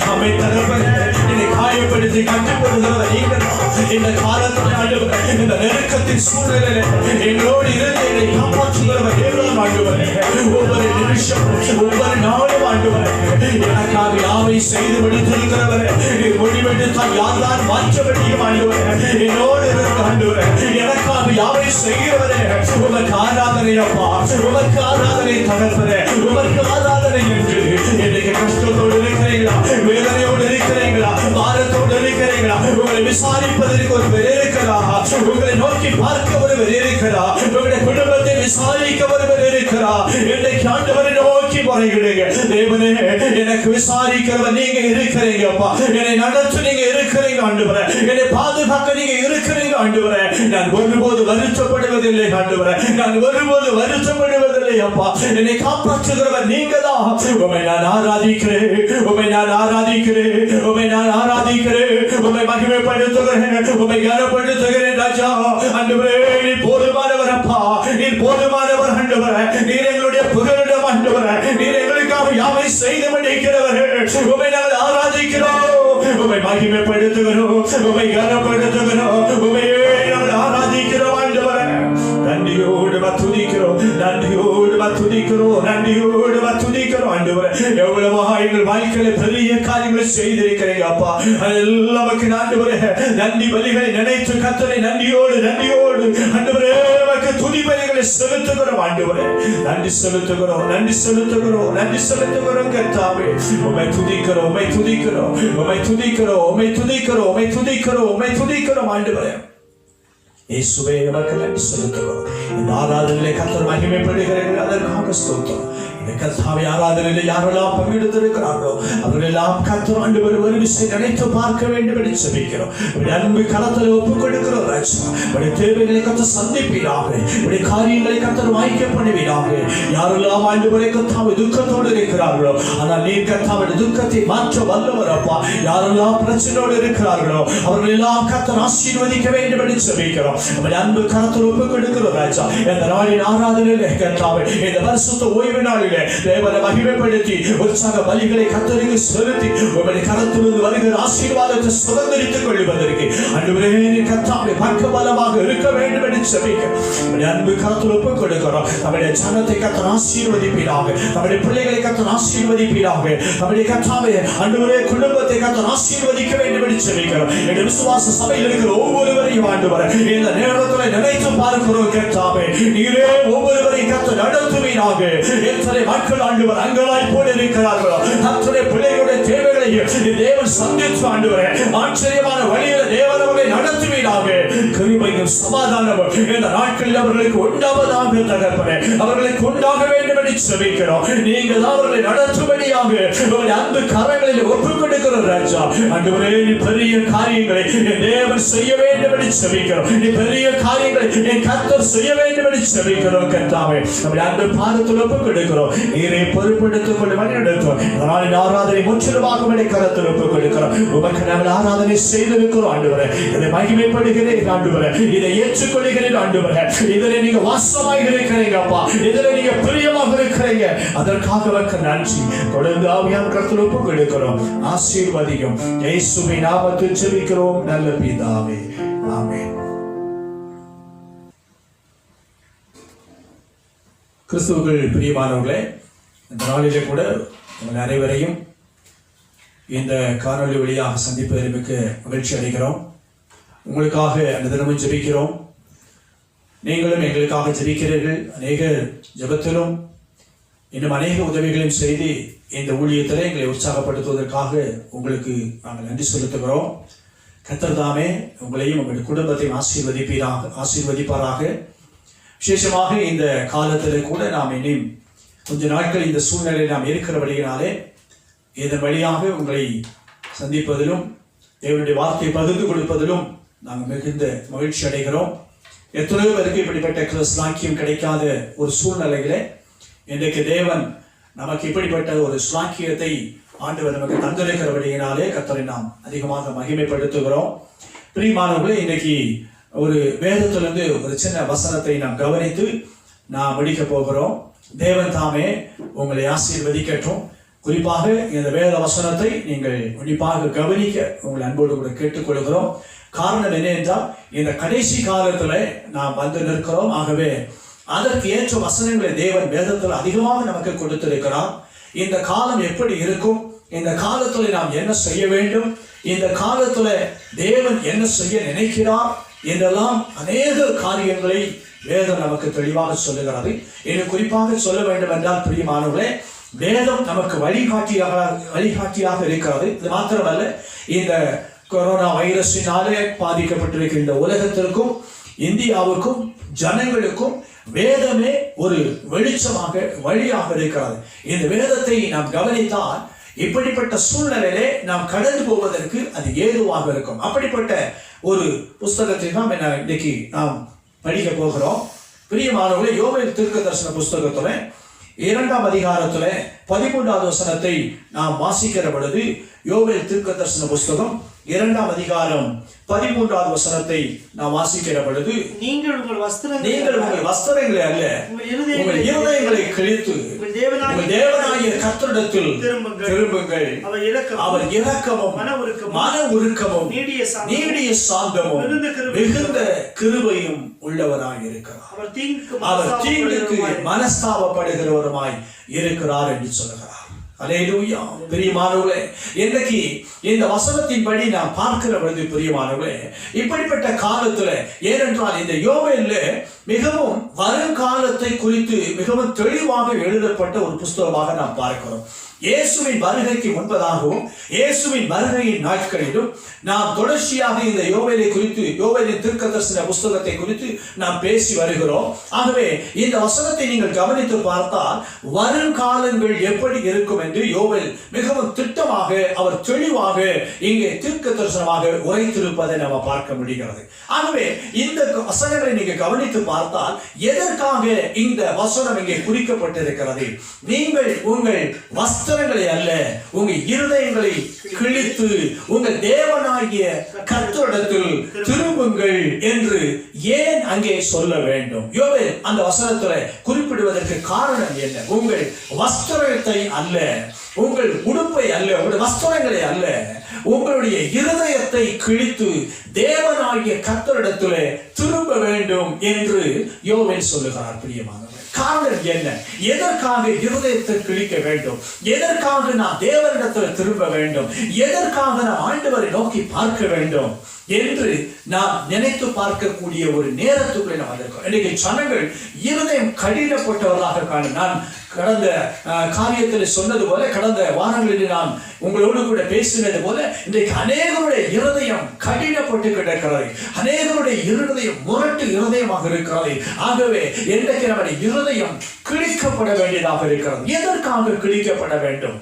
அமை தகப்பனே என்னை காயப்படுத்தி கட்டுப்படுகிறவர் நீங்கள் இந்த காலத்தில் ஆண்டவர் இந்த நெருக்கத்தின் சூழ்நிலையில எங்களோடு இருந்து என்னை காப்பாற்றுகிறவர் தேவன் ஆண்டவரே. ஒவ்வொரு நிமிஷம் ஒவ்வொரு நாளும் ஆண்டவரே எனக்காக யாவை செய்து முடித்திருக்கிறவரே. முடிவெடுத்தால் யார்தான் மாற்ற முடியும் ஆண்டவரே. என்னோடு இருக்க ஆண்டவரே எனக்காக யாவை செய்கிறவரே. உமக்கு ஆராதனை அப்பா, உமக்கு ஆராதனை தகப்பனே, உமக்கு ஆராதனை என்று. இன்னைக்கு கஷ்டத்தோடு இருக்கிறீங்களா, வேதனையோடு இருக்கிறீங்களா, பாரத்தோடு இருக்கிறீங்களா, உங்களை விசாரிப்பதற்கு ஒருவர் இருக்கிறா, உங்களை நோக்கி பார்க்க ஒருவர் இருக்கிறா, உங்களுடைய குடும்பத்தை விசாரிக்க ஒருவர் இருக்கிறா. இன்னைக்கு ஆண்டவரை நோக்கி முறையிடுங்க. தேவனே எனக்கு விசாரிக்கிறவர் நீங்க இருக்கிறீங்க அப்பா. என்னை நடத்து நீங்க இருக்கிறீங்க ஆண்டவரே. என்னை பாதுகாக்க நீங்க இருக்கிறீங்க ஆண்டவரே. நான் ஒருபோது வருத்தப்படுவதில்லை ஆண்டவரே. நான் ஒருபோது வருத்தப்படுவதில்லை அப்பா. என்னை காப்பாற்றுகிறவர் நீங்க தான். உம்மை நான் ஆராதிக்கிறேன், உம்மை நான் ஆராதிக்கிறேன், உம்மை நான் ஆராதிக்கிறேன், உம்மை மகிமைப்படுத்துகிறேன், உம்மை கனப்படுத்துகிறேன் ராஜா. ஆண்டவரே நீர் போதுமானவர் அப்பா, நீர் போதுமானவர் ஆண்டவரே. நீர் எங்களுடைய புகலிடம் ஆண்டவரே. நீர் எங்களுக்காக யாவை செய்து முடிக்கிறவர். உம்மை நாங்கள் ஆராதிக்கிறோம், உம்மை மகிமைப்படுத்துகிறோம், உம்மை கனப்படுத்துகிறோம், உம்மையே நாங்கள் ஆராதிக்கிறோம் ஆண்டவரே. நன்றியோடு துதிக்கிறோம், நன்றியோடு துதிக்கிறோம், நன்றியோடு துதிக்கிறோம் ஆண்டவரே. எவ்வளவா எங்கள் வாழ்க்கையில பெரிய காரியங்களை செய்திருக்கிறீங்க அப்பா. அதெல்லாம் ஆண்டவரே நன்றி பலிகளை நினைத்து கர்த்தரை நன்றியோடு நன்றியோடு ஆண்டவரே துதி பலிகளை செலுத்துகிறோம் ஆண்டவரே. நன்றி செலுத்துகிறோம், நன்றி செலுத்துகிறோம், நன்றி செலுத்துகிறோம் கர்த்தாவே. உம்மை துதிக்கிறோம், உம்மை துதிக்கிறோம், உம்மை துதிக்கிறோம், உம்மை துதிக்கிறோம், உம்மை துதிக்கிறோம், உம்மை துதிக்கிறோம் ஆண்டவரே. இயேசுவே உமக்கு நன்றி செலுத்துகிறோம். இந்த ஆராதனையிலே கர்த்தர் மகிமைப்படுகிறீர்கள், அதற்காக ஸ்தோத்திரம். கர்த்தாவே ஆராதனையில் யாரெல்லாம் பங்கெடுத்திருக்கிறார்களோ அவர்களெல்லாம் கர்த்தர் ஆண்டவர் ஒரு விஷயம் நினைத்து பார்க்க வேண்டும் என்று ஜெபிக்கிறோம். அன்பு கரத்தில் ஒப்புக் கொடுக்கிறோம் ராஜா. உடைய தேவைகளை கர்த்தர் சந்திப்பீராக, உடைய காரியங்களை கர்த்தர் வாய்க்க பண்ணுவீராக. யாரெல்லாம் ஆண்டவரை கர்த்தாவை துக்கத்தோடு இருக்கிறார்களோ ஆனால் நீர் கர்த்தாவுடைய துக்கத்தை மாற்ற வல்லவர் அப்பா. யாரெல்லாம் பிரச்சனையோடு இருக்கிறார்களோ அவர்கள் எல்லாம் கர்த்தர் ஆசீர்வதிக்க வேண்டும் என்று ஜெபிக்கிறோம். உடைய அன்பு கரத்தில் ஒப்புக் கொடுக்கிறோம் ராஜா. இந்த நாளின் ஆராதனையிலே கர்த்தாவே இந்த பரிசுத்த ஓய்வு நாளிலே தேவனை மகிமைப்படுத்தி உற்சாக பலிகளை கர்த்தருக்கு செலுத்தி உங்களுடைய கரத்திலிருந்து வருகிற ஆசீர்வாதத்தை சுதந்திரித்துக் கொள்வதற்கு ஆண்டவரே கர்த்தாவே பக்கபலமாக இருக்க வேண்டும் என்று ஜெபிக்கிறோம். உங்களுடைய அன்பு கரத்தில் ஒப்புக் கொடுக்கிறோம். நம்முடைய ஜனத்தை கர்த்தர் ஆசீர்வதிப்பீராக, நம்முடைய பிள்ளைகளை கர்த்தர் ஆசீர்வதிப்பீராக, நம்முடைய கர்த்தாவே ஆண்டவரே குடும்பத்தை கர்த்தர் ஆசீர்வதிக்க வேண்டும் என்று ஜெபிக்கிறோம். எங்களுடைய விசுவாச சபையில் இருக்கிற ஒவ்வொருவரையும் ஆண்டவரே இந்த நேரத்தில் நினைத்து பார்க்கிறோம் கர்த்தாவே. நீரே ஒவ்வொருவரையும் கர்த்தர் நடத்துவீராக. எத்தனை மக்கள் ஆண்டவர் அங்கலாய் போல இருக்கிறார்களோ அத்தனை பிள்ளைகளுடைய தேவைகளை தேவன் சந்தித்து ஆண்டவரே ஆச்சரியமான வழியில் தேவன் அவர்களை நடத்துவீராக. கிருபையும் சமாதானமும் இந்த நாட்களில் அவர்களுக்கு உண்டாவதாக தகப்பனே, அவர்களுக்கு உண்டாக வேண்டும் என்று ஜெபிக்கிறோம். நீங்கள் அவர்களை நடத்தும்படியாக உங்களுடைய அன்பு கரங்களில் ஒப்புக் கொடுக்கிறோம் ராஜா. ஆண்டவரே நீ பெரிய காரியங்களை தேவன் செய்ய வேண்டும் என்று ஜெபிக்கிறோம். நீ பெரிய காரியங்களை என் கர்த்தர் செய்ய வேண்டும் என்று ஜெபிக்கிறோம் கர்த்தாவே. நம்முடைய அன்பு பாதத்தில் ஒப்புக் கொடுக்கிறோம். நீரை பொறுப்பெடுத்துக் கொண்டு வழிநடத்தும். அதனால் ஆராதனை முற்றிலுமாக கரத்தில் ஒப்புக் கொடுக்கிறோம். உமக்கு நாங்கள் ஆராதனை செய்திருக்கிறோம் ஆண்டவரே. இதை மகிமைப்படுகிறேன் ஆண்டவரே, இதை ஏற்றுக்கொள்கிறேன் ஆண்டவரே. இதில் நீங்க வாசமாக இருக்கிறீங்க அப்பா, இதில் நீங்க பிரியமாக இருக்கிறீங்க. அதற்காக உமக்கு நன்றி. தொடர்ந்து ஆவியான கரத்தில் ஒப்புக் கொடுக்கிறோம். ஆசீர்வதியும் இயேசுவின் நாமத்தில் ஜெபிக்கிறோம் நல்ல பிதாவே, ஆமென். கிறிஸ்துவுக்குள் பிரியமானவர்களே, இந்த நாளிலே கூட உங்கள் அனைவரையும் இந்த காணொலி வழியாக சந்திப்பதில் மிக்க மகிழ்ச்சி அடைகிறோம். உங்களுக்காக அந்த தினமும் ஜெபிக்கிறோம். நீங்களும் எங்களுக்காக ஜெபிக்கிறீர்கள். அநேக ஜெபத்திலும் இன்னும் அநேக உதவிகளையும் செய்து இந்த ஊழியத்தில் எங்களை உற்சாகப்படுத்துவதற்காக உங்களுக்கு நாங்கள் நன்றி செலுத்துகிறோம். கர்த்தர் தாமே உங்களையும் உங்களுடைய குடும்பத்தையும் ஆசீர்வதிப்பாராக. விசேஷமாக இந்த காலத்தில் கூட நாம் இன்னும் கொஞ்ச நாட்கள் இந்த சூழ்நிலையில் நாம் இருக்கிறபடியினாலே இதன் வழியாக உங்களை சந்திப்பதிலும் தேவனுடைய வார்த்தையை பகிர்ந்து கொடுப்பதிலும் நாங்கள் மிகுந்த மகிழ்ச்சி அடைகிறோம். எத்தனையோ பேருக்கு இப்படிப்பட்ட ஸ்லாக்கியம் கிடைக்காத ஒரு சூழ்நிலையிலே இன்றைக்கு தேவன் நமக்கு இப்படிப்பட்ட ஒரு ஸ்லாக்கியத்தை ஆண்டவர் நமக்கு தந்திருக்கிறபடியினாலே கர்த்தரை நாம் அதிகமாக மகிமைப்படுத்துகிறோம். பிரியமானவர்களே, இன்னைக்கு ஒரு வேதத்திலிருந்து ஒரு சின்ன வசனத்தை நாம் கவனித்து நாம் முடிக்க போகிறோம். தேவன் தாமே உங்களை ஆசீர்வதிக்கட்டும். குறிப்பாக இந்த வேத வசனத்தை நீங்கள் உன்னிப்பாக கவனிக்க உங்களை அன்போடு கூட கேட்டுக்கொள்கிறோம். காரணம் என்ன என்றால் இந்த கடைசி காலத்துல நாம் வந்து நிற்கிறோம். ஆகவே அதற்கு ஏற்ற வசனங்களை தேவன் வேதத்தில் அதிகமாக நமக்கு கொடுத்திருக்கிறார். இந்த காலம் எப்படி இருக்கும், இந்த காலத்துல நாம் என்ன செய்ய வேண்டும், இந்த காலத்துல தேவன் என்ன செய்ய நினைக்கிறார் என்றெல்லாம் அநேக காரியங்களை வேதம் நமக்கு தெளிவாக சொல்லுகிறது. இன்னும் குறிப்பாக சொல்ல வேண்டும் என்றால் பிரியமானவர்களே, வேதம் நமக்கு வழிகாட்டியாக இருக்கிறது. இது மாத்திரமல்ல, இந்த கொரோனா வைரஸினாலே பாதிக்கப்பட்டிருக்கிற இந்த உலகத்திற்கும் இந்தியாவுக்கும் ஜனங்களுக்கும் வேதமே ஒரு வெளிச்சமாக வழியாக இருக்கிறது. இந்த வேதத்தை நாம் கவனித்தால் இப்படிப்பட்ட சூழ்நிலையிலே நாம் கடந்து போவதற்கு அது ஏதுவாக இருக்கும். அப்படிப்பட்ட ஒரு புஸ்தகத்தை தான் இன்னைக்கு நாம் படிக்க போகிறோம். பிரியமானவர்களே, யோவேல் தீர்க்கதரிசன புஸ்தகத்துல 2ஆம் அதிகாரத்துல 13வது வசனத்தை நாம் வாசிக்கிற பொழுது, யோவேல் தீர்க்கதரிசன புஸ்தகம் 2ஆம் அதிகாரம் 13வது வசனத்தை நாம் வாசிக்கிற பொழுது, நீங்கள் உங்கள் வஸ்திரங்களை அல்ல உங்கள் இருதயங்களை கிழித்து உங்கள் தேவனாகிய கர்த்தரிடத்தில் திரும்புங்கள். அவர் இரக்கமும் மன உருக்கமும் நீடிய சாந்தமும் மிகுந்த கிருபையும் உள்ளவராய் இருக்கிறார். அவர் தீங்குக்கு மனஸ்தாபப்படுகிறவருமாய் இருக்கிறார் என்று சொல்லுகிறார். அல்லேலூயா. பிரியமானவர்களே, இன்றைக்கு இந்த வசனத்தின்படி நாம் பார்க்கிற பொழுது பிரியமானவர்களே, இப்படிப்பட்ட காலத்துல, ஏனென்றால் இந்த யோவேல்ல மிகவும் வருங்காலத்தை குறித்து மிகவும் தெளிவாக எழுதப்பட்ட ஒரு புஸ்தகமாக நாம் பார்க்கிறோம். இயேசுவின் வருகைக்கு முன்பதாகவும் இயேசுவின் வருகையின் நாட்களிலும் நாம் தொடர்ச்சியாக இந்த யோவேலை குறித்து, யோவேலின் தீர்க்கதரிசன புஸ்தகத்தை குறித்து நாம் பேசி வருகிறோம். ஆகவே இந்த வசனத்தை நீங்கள் கவனித்து பார்த்தால் வருங்காலங்கள் எப்படி இருக்கும் என்று யோவேல் மிகவும் திட்டமாக, அவர் தெளிவாக இங்கே தீர்க்கதரிசனமாக உரைத்திருப்பதை நாம் பார்க்க முடிகிறது. ஆகவே இந்த வசனங்களை நீங்க கவனித்து பார்த்தால் எதற்காக இந்த வசனம் இங்கே குறிக்கப்பட்டிருக்கிறது? நீங்கள் உங்கள் வஸ்திரங்களை அல்ல உங்கள் இருதயங்களை கிழித்து உங்கள் தேவனாகிய கர்த்தரிடத்தில் திரும்புங்கள் என்று ஏன் அங்கே சொல்ல வேண்டும்? யோவேல் அந்த வசனத்தில் குறிப்பிடுவதற்கு காரணம் என்ன? உங்கள் வஸ்திரத்தை அல்ல, உங்கள் உடுப்பை அல்ல, உங்களுடைய வஸ்திரங்களை அல்ல, உங்களுடைய இருதயத்தை கிழித்து தேவனாகிய கர்த்தரிடத்திலே திரும்ப வேண்டும் என்று யோவேல் சொல்லுகிறார். பிரியமானவர்களே, காரணம் என்ன? எதற்காக இருதயத்தை கிழிக்க வேண்டும்? எதற்காக நாம் தேவனிடத்தில் திரும்ப வேண்டும்? எதற்காக நாம் ஆண்டவரை நோக்கி பார்க்க வேண்டும் என்று நாம் நினைத்து பார்க்கக்கூடிய ஒரு நேரத்துக்குள்ளே நாம் வந்திருக்கோம். இன்னைக்கு ஜனங்கள் இருதயம் கடினப்பட்டவர்களாக காண, நான் கடந்த காரியத்தில் சொன்னது போல, கடந்த வாரங்களில் நான் உங்களோடு கூட பேசினது போல, இன்றைக்கு அநேகருடைய இருதயம் கடினப்பட்டு கிடக்கிறது. அநேகருடைய இருதயம் முரட்டு இருதயமாக இருக்கிறது. ஆகவே இன்றைக்கு நம்முடைய இருதயம் கிழிக்கப்பட வேண்டியதாக இருக்கிறது. எதற்காக கிழிக்கப்பட வேண்டும்?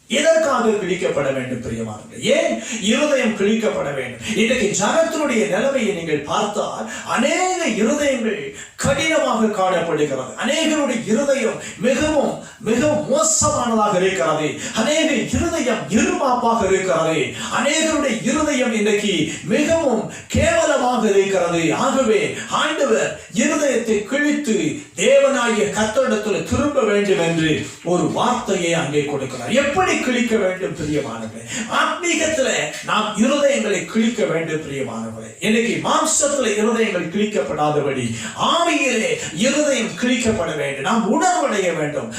எதற்காக கிழிக்கப்பட வேண்டும் பிரியமானவர்களே? ஏன் இருதயம் கிழிக்கப்பட வேண்டும்? இன்றைக்கு ஜனத்தினுடைய நிலைமையை நீங்கள் பார்த்தால் அநேக இருதயங்கள் கடினமாக காணப்படுகிறது. அநேகருடைய இருதயம் மிகவும் மிகவும் மோசமானதாக இருக்கிறது. அநேக இருதயம் இருமாப்பாக இருக்கிறது. அநேகருடைய இருதயம் இன்றைக்கு மிகவும் கேவலமாக இருக்கிறது. ஆகவே ஆண்டவர் இருதயத்தை கிழித்து தேவனாகிய கர்த்தரிடத்தில் திரும்ப வேண்டும் என்று ஒரு வார்த்தையை அங்கே கொடுக்கிறார். எப்படி கிழிக்க வேண்டும் பிரியமானவர்களே? ஆத்மீகத்துல நாம் இருதயங்களை கிழிக்க வேண்டும் பிரியமானவர்களே. இன்னைக்கு மாம்சத்துல இருதயங்கள் கிழிக்கப்படாதபடி ஆவியிலே இருதயம் கிழிக்கப்பட வேண்டும். நாம் உணர்வடைய வேண்டும்.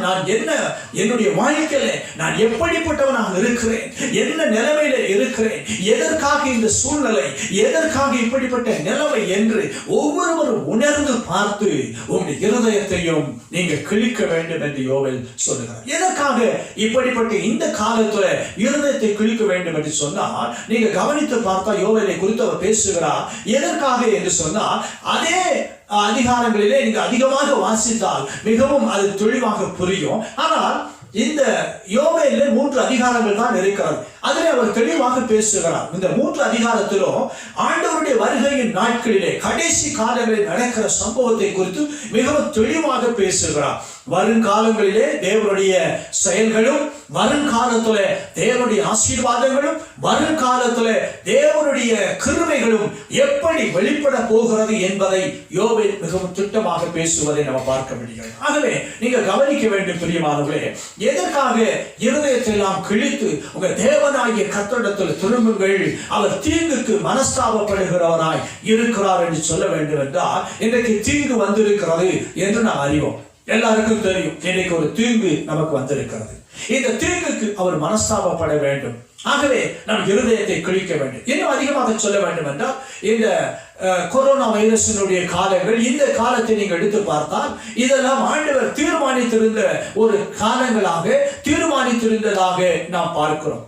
நான் என்ன, என்னுடைய வாழ்க்கையில நான் எப்படிப்பட்டவனாக இருக்கிறேன், என்ன நிலைமையில இருக்கிறேன், எதற்காக இந்த சூழ்நிலை, எதற்காக இப்படிப்பட்ட நிலைமை என்று ஒவ்வொருவரும் உணர்ந்து பார்த்து உங்களுடைய இருதயத்தையும் நீங்கள் கிழிக்க வேண்டும் என்று யோவேல் சொல்லுகிறார். எதற்காக இப்படிப்பட்ட இந்த காலத்துல இருதயத்தை கிழிக்க வேண்டும் என்று சொன்னால், நீங்க கவனித்து பார்த்தா யோவேலை குறித்து அவர் பேசுகிறார். எதற்காக என்று சொன்னால், அதே அதிகாரங்களிலே நீங்க அதிகமாக வாசித்தால் மிகவும் அது தெளிவாக புரியும். ஆனால் இந்த யோவேல்ல 3 அதிகாரங்கள் தான் இருக்கிறது. அதிலே அவர் தெளிவாக பேசுகிறார். இந்த 3 அதிகாரத்திலும் ஆண்டவருடைய வருகையின் நாட்களிலே கடைசி காலங்களில் நடக்கிற சம்பவத்தை குறித்து மிகவும் தெளிவாக பேசுகிறார். வருங்காலங்களிலே தேவனுடைய செயல்களும், வருங்காலத்துல தேவனுடைய ஆசீர்வாதங்களும், வருங்காலத்துல தேவனுடைய கிருபைகளும் எப்படி வெளிப்பட போகிறது என்பதை யோவேல் மிகவும் திட்டமாக பேசுவதை நம்ம பார்க்க முடியும். ஆகவே நீங்க கவனிக்க வேண்டும் பிரியமானவர்களே, எதற்காக இருதயத்தை எல்லாம் கிழித்து உங்க தேவனாகிய கர்த்தரிடத்தில் திரும்புங்கள், அவர் தீங்குக்கு மனஸ்தாபப்படுகிறவராய் இருக்கிறார் என்று சொல்ல வேண்டும் என்றால், இன்றைக்கு தீங்கு வந்திருக்கிறது என்று நாம் அறிவோம். எல்லாருக்கும் தெரியும் இன்னைக்கு ஒரு தீங்கு நமக்கு வந்திருக்கிறது. இந்த தீங்குக்கு அவர் மனஸ்தாபப்பட வேண்டும். ஆகவே நம் இருதயத்தை கிழிக்க வேண்டும். இன்னும் அதிகமாக சொல்ல வேண்டும் என்றால், இந்த கொரோனா வைரஸினுடைய காலங்கள், இந்த காலத்தை நீங்கள் எடுத்து பார்த்தால் இதெல்லாம் ஆண்டவர் தீர்மானித்திருந்த ஒரு காலங்களாக தீர்மானித்திருந்ததாக நாம் பார்க்கிறோம்.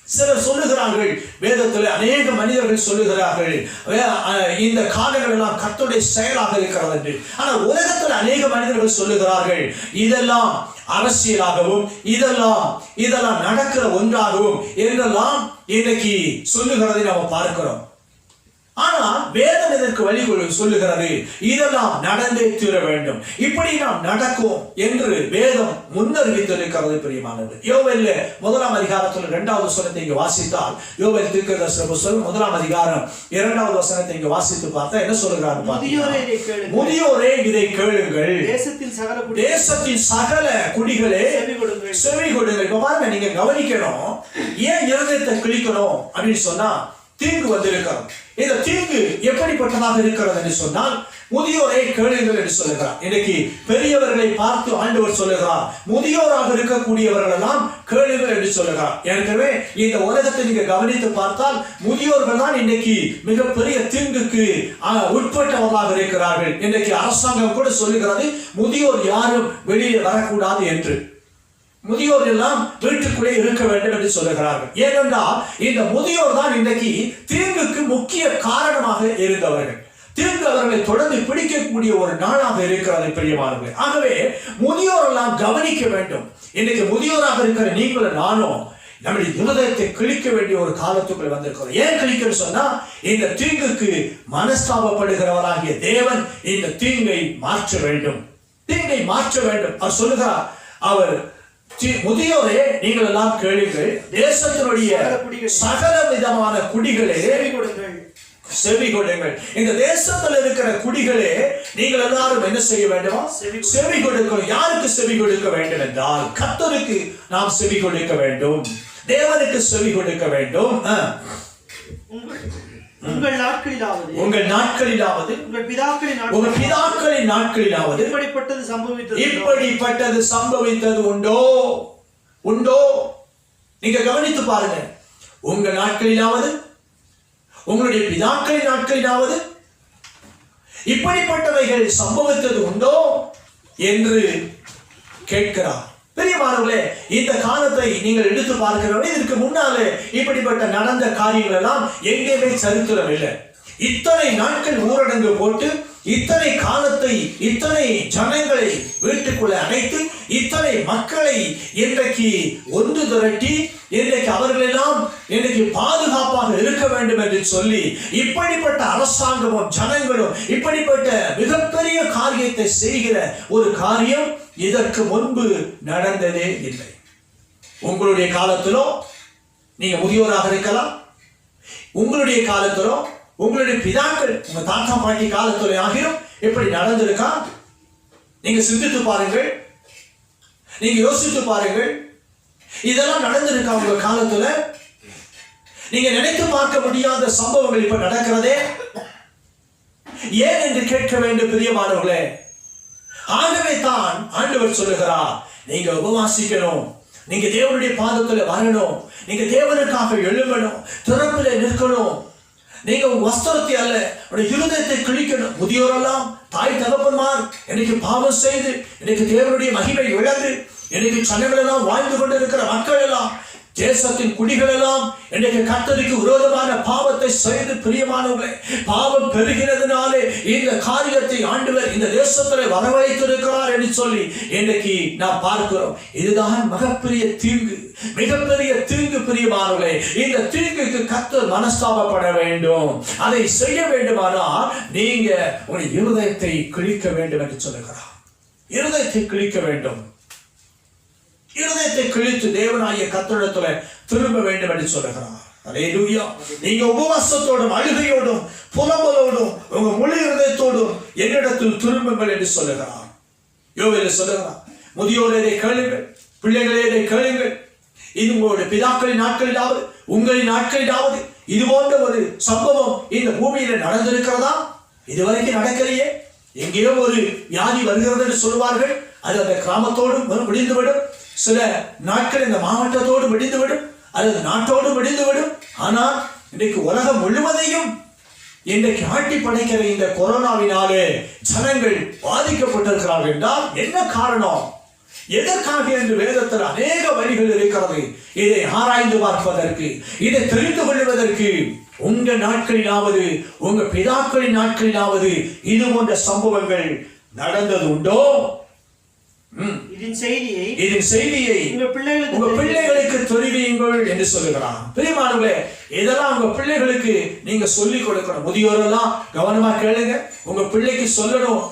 சிலர் சொல்லுகிறார்கள், வேதத்தில் அநேக மனிதர்கள் சொல்லுகிறார்கள், இந்த காலங்கள் எல்லாம் கர்த்தருடைய செயலாக இருக்கிறது என்று. ஆனால் உலகத்தில் அநேக மனிதர்கள் சொல்லுகிறார்கள், இதெல்லாம் அரசியலாகவும் இதெல்லாம் நடக்கிற ஒன்றாகவும் என்றெல்லாம் இன்றைக்கு சொல்லுகிறதை நாம் பார்க்கிறோம். ஆனால் வேதம் இதற்கு வழி சொல்லுகிறது, இதெல்லாம் நடந்தே தீர வேண்டும், இப்படி நாம் நடக்கும் என்று வேதம் முன்னறிவித்திருக்கிறது. பிரியமானது, யோவேல் 1 அதிகாரத்தில் 2வது வசனத்தை இங்கு வாசித்தால், யோவேல் தீர்க்கதரிசன புத்தகம் 1 அதிகாரம் 2வது வசனத்தை இங்கு வாசித்து பார்த்தா என்ன சொல்லுகிறார்? முதியோரே இதை கேளுங்கள், தேசத்தின் சகல குடிகளே செவி கொடுங்கள். இப்ப பாருங்க, நீங்க கவனிக்கணும், ஏன் இருதயத்தை கிழிக்கணும் அப்படின்னு சொன்னா, தீங்கு வந்திருக்கிறது. இந்த தீங்கு எப்படிப்பட்டதாக இருக்கிறது என்று சொன்னால், முதியோரை கேளுங்கள் என்று சொல்லுகிறார். இன்னைக்கு பெரியவர்களை பார்த்து ஆண்டவர் சொல்லுகிறார், முதியோராக இருக்கக்கூடியவர்கள் எல்லாம் கேளுங்கள் என்று சொல்லுகிறார். எனவே இந்த உலகத்தை நீங்க கவனித்து பார்த்தால், முதியோர்கள் தான் இன்னைக்கு மிகப்பெரிய தீங்குக்கு உட்பட்டவர்களாக இருக்கிறார்கள். இன்னைக்கு அரசாங்கம் கூட சொல்லுகிறது, முதியோர் யாரும் வெளியே வரக்கூடாது என்று. முதியோர் எல்லாம் வீட்டுக்குள்ளே இருக்க வேண்டும் என்று சொல்லுகிறார்கள். ஏனென்றால் இந்த முதியோர் தான் இன்றைக்கு தீங்குக்கு முக்கிய காரணமாக இருந்தவர்கள். தீங்கு அவர்களை தொடர்ந்து பிடிக்கக்கூடிய ஒரு நாளாக இருக்கிறது பிரியமானவர்களே. ஆகவே முதியோர் எல்லாம் கவனிக்க வேண்டும். இன்னைக்கு முதியோராக இருக்கிற நீங்களும் நானும் நம்முடைய இருதயத்தை கிழிக்க வேண்டிய ஒரு காலத்துக்குள் வந்திருக்கிறோம். ஏன் கிழிக்கன்னு சொன்னா, இந்த தீங்குக்கு மனஸ்தாபப்படுகிறவராகிய தேவன் இந்த தீங்கை மாற்ற வேண்டும், தீங்கை மாற்ற வேண்டும். அவர் சொல்லுகிறார், அவர் முதியோரே நீங்கள் எல்லாம் கேளுங்கள், தேசத்தினுடைய சகல விதமான குடிகளே செவி கொடுங்கள். இந்த தேசத்தில் இருக்கிற குடிகளே நீங்கள் எல்லாரும் என்ன செய்ய வேண்டும்? செவி கொடுக்கணும். யாருக்கு செவி கொடுக்க வேண்டும் என்றால், கர்த்தருக்கு நாம் செவி கொடுக்க வேண்டும், தேவனுக்கு செவி கொடுக்க வேண்டும். உங்கள் நாட்களிலாவது உங்கள் பிதாக்களின் நாட்களிலாவது இப்படிப்பட்டது சம்பவித்தது உண்டோ? நீங்க கவனித்து பாருங்க, உங்கள் நாட்களிலாவது உங்களுடைய பிதாக்களின் நாட்களிலாவது இப்படிப்பட்டவைகள் சம்பவித்தது உண்டோ என்று கேட்கிறார். பெரியமானவர்களே, இந்த காலத்தை நீங்கள் எடுத்து பார்க்கிறவங்க, இதற்கு முன்னாலே இப்படிப்பட்ட நடந்த காரியங்கள் எல்லாம் எங்கேயுமே சரித்திரம் இல்லை. இத்தனை நாட்கள் ஊரடங்கு போட்டு, இத்தனை காலத்தை, இத்தனை ஜனங்களை வீட்டுக்குள்ள அடைத்து, இத்தனை மக்களை இன்றைக்கு ஒன்று திரட்டி, இன்றைக்கு அவர்கள் எல்லாம் இன்றைக்கு பாதுகாப்பாக இருக்க வேண்டும் என்று சொல்லி, இப்படிப்பட்ட அரசாங்கமும் ஜனங்களும் இப்படிப்பட்ட மிகப்பெரிய காரியத்தை செய்கிற ஒரு காரியம் இதற்கு முன்பு நடந்ததே இல்லை. உங்களுடைய காலத்திலோ நீங்க முதியோராக இருக்கலாம், உங்களுடைய காலத்திலோ உங்களுடைய பிதாக்கள், உங்க தாத்தா பாட்டி காலத்துல ஆகியும் எப்படி நடந்திருக்கா? நீங்க சிந்தித்து பாருங்கள், நீங்க யோசித்து பாருங்கள். இதெல்லாம் நடந்திருக்கா உங்க காலத்துல? நீங்க நினைத்து பார்க்க முடியாத சம்பவங்கள் இப்ப நடக்கிறதே. ஏன் என்று கேட்க வேண்டும் பிரியமானவர்களே. ஆகவே தான் ஆண்டவர் சொல்லுகிறார், நீங்க உபவாசிக்கணும், நீங்க தேவனுடைய பாதத்துல வரணும், நீங்க தேவனுக்காக எழும்பணும், திறப்பில நிற்கணும். நீங்க உங்க வஸ்திரத்தை அல்ல, இருதயத்தை கிழிக்கணும். முதியோரெல்லாம், தாய் தகப்பன்மார் இன்னைக்கு பாவம் செய்து, இன்னைக்கு தேவனுடைய மகிமை இழந்து, இன்னைக்கு ஜனங்கள் எல்லாம் வாழ்ந்து கொண்டிருக்கிற மக்கள் எல்லாம், தேசத்தின் குடிகள் எல்லாம் இன்றைக்கு கர்த்தருக்கு விரோதமான பாவத்தை செய்து, பிரியமானவர்களே, பாவம் பெருகிறதுனாலே இந்த காரியத்தை ஆண்டவர் இந்த தேசத்தில் வரவழைத்திருக்கிறார் என்று சொல்லி இன்றைக்கு நாம் பார்க்கிறோம். இதுதான் மிகப்பெரிய தீங்கு, மிகப்பெரிய தீங்கு பிரியமானவர்களே. இந்த தீங்குக்கு கர்த்தர் மனஸ்தாபப்பட வேண்டும். அதை செய்ய வேண்டுமானால் நீங்க உங்களுடைய இருதயத்தை கிழிக்க வேண்டும் என்று சொல்லுகிறார். இருதயத்தை கிழிக்க வேண்டும். இருதயத்தை கிழித்து தேவனாகிய கர்த்தரிடத்துல திரும்ப வேண்டும் என்று சொல்லுகிறார். அல்லேலூயா. நீங்க உபவாசத்தோடும் அழுகையோடும் புலம்பலோடும் உங்க முழு இருதயத்தோடும் என்னிடத்தில் திரும்புங்கள் என்று சொல்லுகிறார். யோவேல் சொல்லுகிறார், முதியோரே இதை கேளுங்கள், பிள்ளைகளே இதை கேளுங்கள். இது உங்களுடைய பிதாக்களின் நாட்களிலாவது உங்களின் நாட்களிலாவது இது போன்ற ஒரு சம்பவம் இந்த பூமியில நடந்திருக்கிறதா? இதுவரைக்கும் நடக்கலையே. எங்கேயோ ஒரு வியாதி வருகிறது என்று சொல்வார்கள், அது அந்த கிராமத்தோடு முடிந்துவிடும். சில நாட்கள் இந்த மாவட்டத்தோடு முடிந்துவிடும், அல்லது நாட்டோடு முடிந்துவிடும். ஆனால் இன்றைக்கு உலகம் முழுவதையும் இன்றைக்கு ஆட்டி படைக்கிற இந்த கொரோனாவினாலே ஜனங்கள் பாதிக்கப்பட்டிருக்கிறார்கள் என்றால் என்ன காரணம்? எதற்காக என்று வேதத்தில் அநேக வழிகள் இருக்கிறது. இதை ஆராய்ந்து பார்ப்பதற்கு, இதை தெரிந்து கொள்வதற்கு உங்க நாட்களிலாவது உங்க பிதாக்களின் நாட்களிலாவது இது போன்ற சம்பவங்கள் நடந்தது உண்டோ? இதன் செய்தியை உங்க பிள்ளைகளுக்கு தெரிவியுங்கள் என்று சொல்லுகிறான். பிரியமானவர்களே, இதெல்லாம் உங்க பிள்ளைகளுக்கு நீங்க சொல்லிக் கொடுக்கணும். முதியோரெல்லாம் கவனமா கேளுங்க, உங்க பிள்ளைக்கு சொல்லணும்.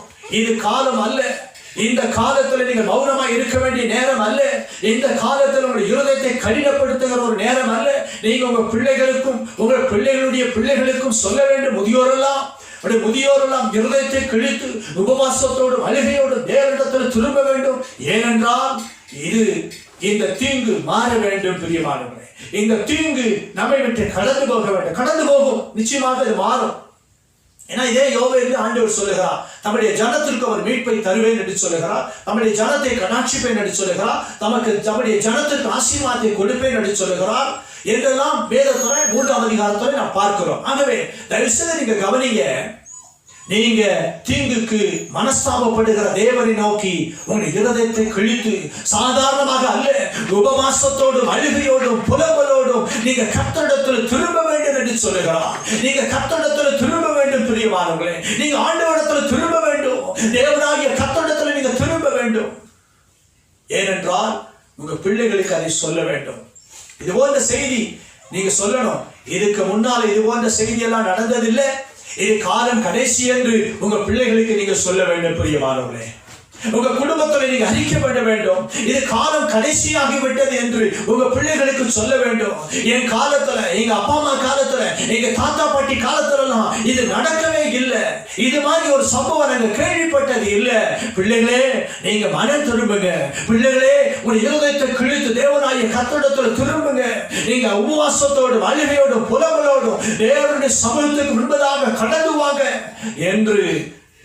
இது காலம் அல்ல, இந்த காலத்துல நீங்க மௌனமா இருக்க வேண்டிய நேரம் அல்ல. இந்த காலத்துல உங்களுடைய இருதயத்தை கடினப்படுத்துகிற ஒரு நேரம் அல்ல. நீங்க உங்க பிள்ளைகளுக்கும் உங்கள் பிள்ளைகளுடைய பிள்ளைகளுக்கும் சொல்ல வேண்டும். முதியோரெல்லாம் இருதயத்தை கிழித்து உபவாசத்தோடு அழுகையோடு தேவனிடத்தில் திரும்ப வேண்டும். ஏனென்றால் இந்த தீங்கு மாற வேண்டும். பிரியமானவர்களே, இந்த தீங்கு நம்மை விட்டு கடந்து போக வேண்டும். கடந்து போகும், நிச்சயமாக இது மாறும். ஏன்னா இதே யோவேல் ஆண்டவர் சொல்லுகிறார், நம்முடைய ஜனத்திற்கு அவர் மீட்பை தருவேன் என்று சொல்லுகிறார். நம்முடைய ஜனத்தை கடாட்சிப்பேன் என்று சொல்லுகிறார். நம்முடைய ஜனத்திற்கு ஆசீர்வாதத்தை கொடுப்பேன் என்று சொல்லுகிறார். என்றெல்லாம் வேதத்துல 3ஆம் அதிகாரத்துல நாம் பார்க்கிறோம். ஆகவே தயவு செய்து நீங்க கவனிங்க. நீங்க தீங்குக்கு மனஸ்தாபப்படுகிற தேவனை நோக்கி உங்களுடைய இருதயத்தை கிழித்து சாதாரணமாக அல்ல, உபவாசத்தோடும் அழுகையோடும் புலம்பலோடும் நீங்க கர்த்தரிடத்தில் திரும்ப வேண்டும் என்று சொல்லுகிறார். நீங்க கர்த்தரிடத்தில் திரும்ப வேண்டும். பிரியமானவர்களே, நீங்க ஆண்டவரிடத்தில் திரும்ப வேண்டும். தேவனாகிய கர்த்தரிடத்தில் நீங்க திரும்ப வேண்டும். ஏனென்றால் உங்க பிள்ளைகளுக்கு அதை சொல்ல வேண்டும். இது போன்ற செய்தி நீங்க சொல்லணும். இதுக்கு முன்னால இது போன்ற செய்தி எல்லாம் நடந்ததில்லை, இது காலம் கடைசி என்று உங்க பிள்ளைகளுக்கு நீங்க சொல்ல வேண்டும். பிரியமானவர்களே, உங்க குடும்பத்துல நீங்க அறிக்கை பண்ண வேண்டும். இது காலம் கடைசியாகிவிட்டது என்று உங்க பிள்ளைகளுக்கு சொல்ல வேண்டும். என் காலத்துல, எங்க அப்பா அம்மா காலத்துல, எங்க தாத்தா பாட்டி காலத்துலலாம் இது நடக்கவே இல்லை. இது மாதிரி ஒரு சம்பவம் நாங்க கேள்விப்பட்டது இல்லை. பிள்ளைகளே, நீங்க மனம் திரும்புங்க. பிள்ளைகளே, உங்க இருதயத்தை கிழித்து தேவனாகிய கர்த்தரிடத்தில் திரும்புங்க. நீங்க உபவாசத்தோடும் அழுகையோடும் புலம்பலோடும் தேவனுடைய சமூகத்துக்கு முன்பதாக கடந்து வாங்க என்று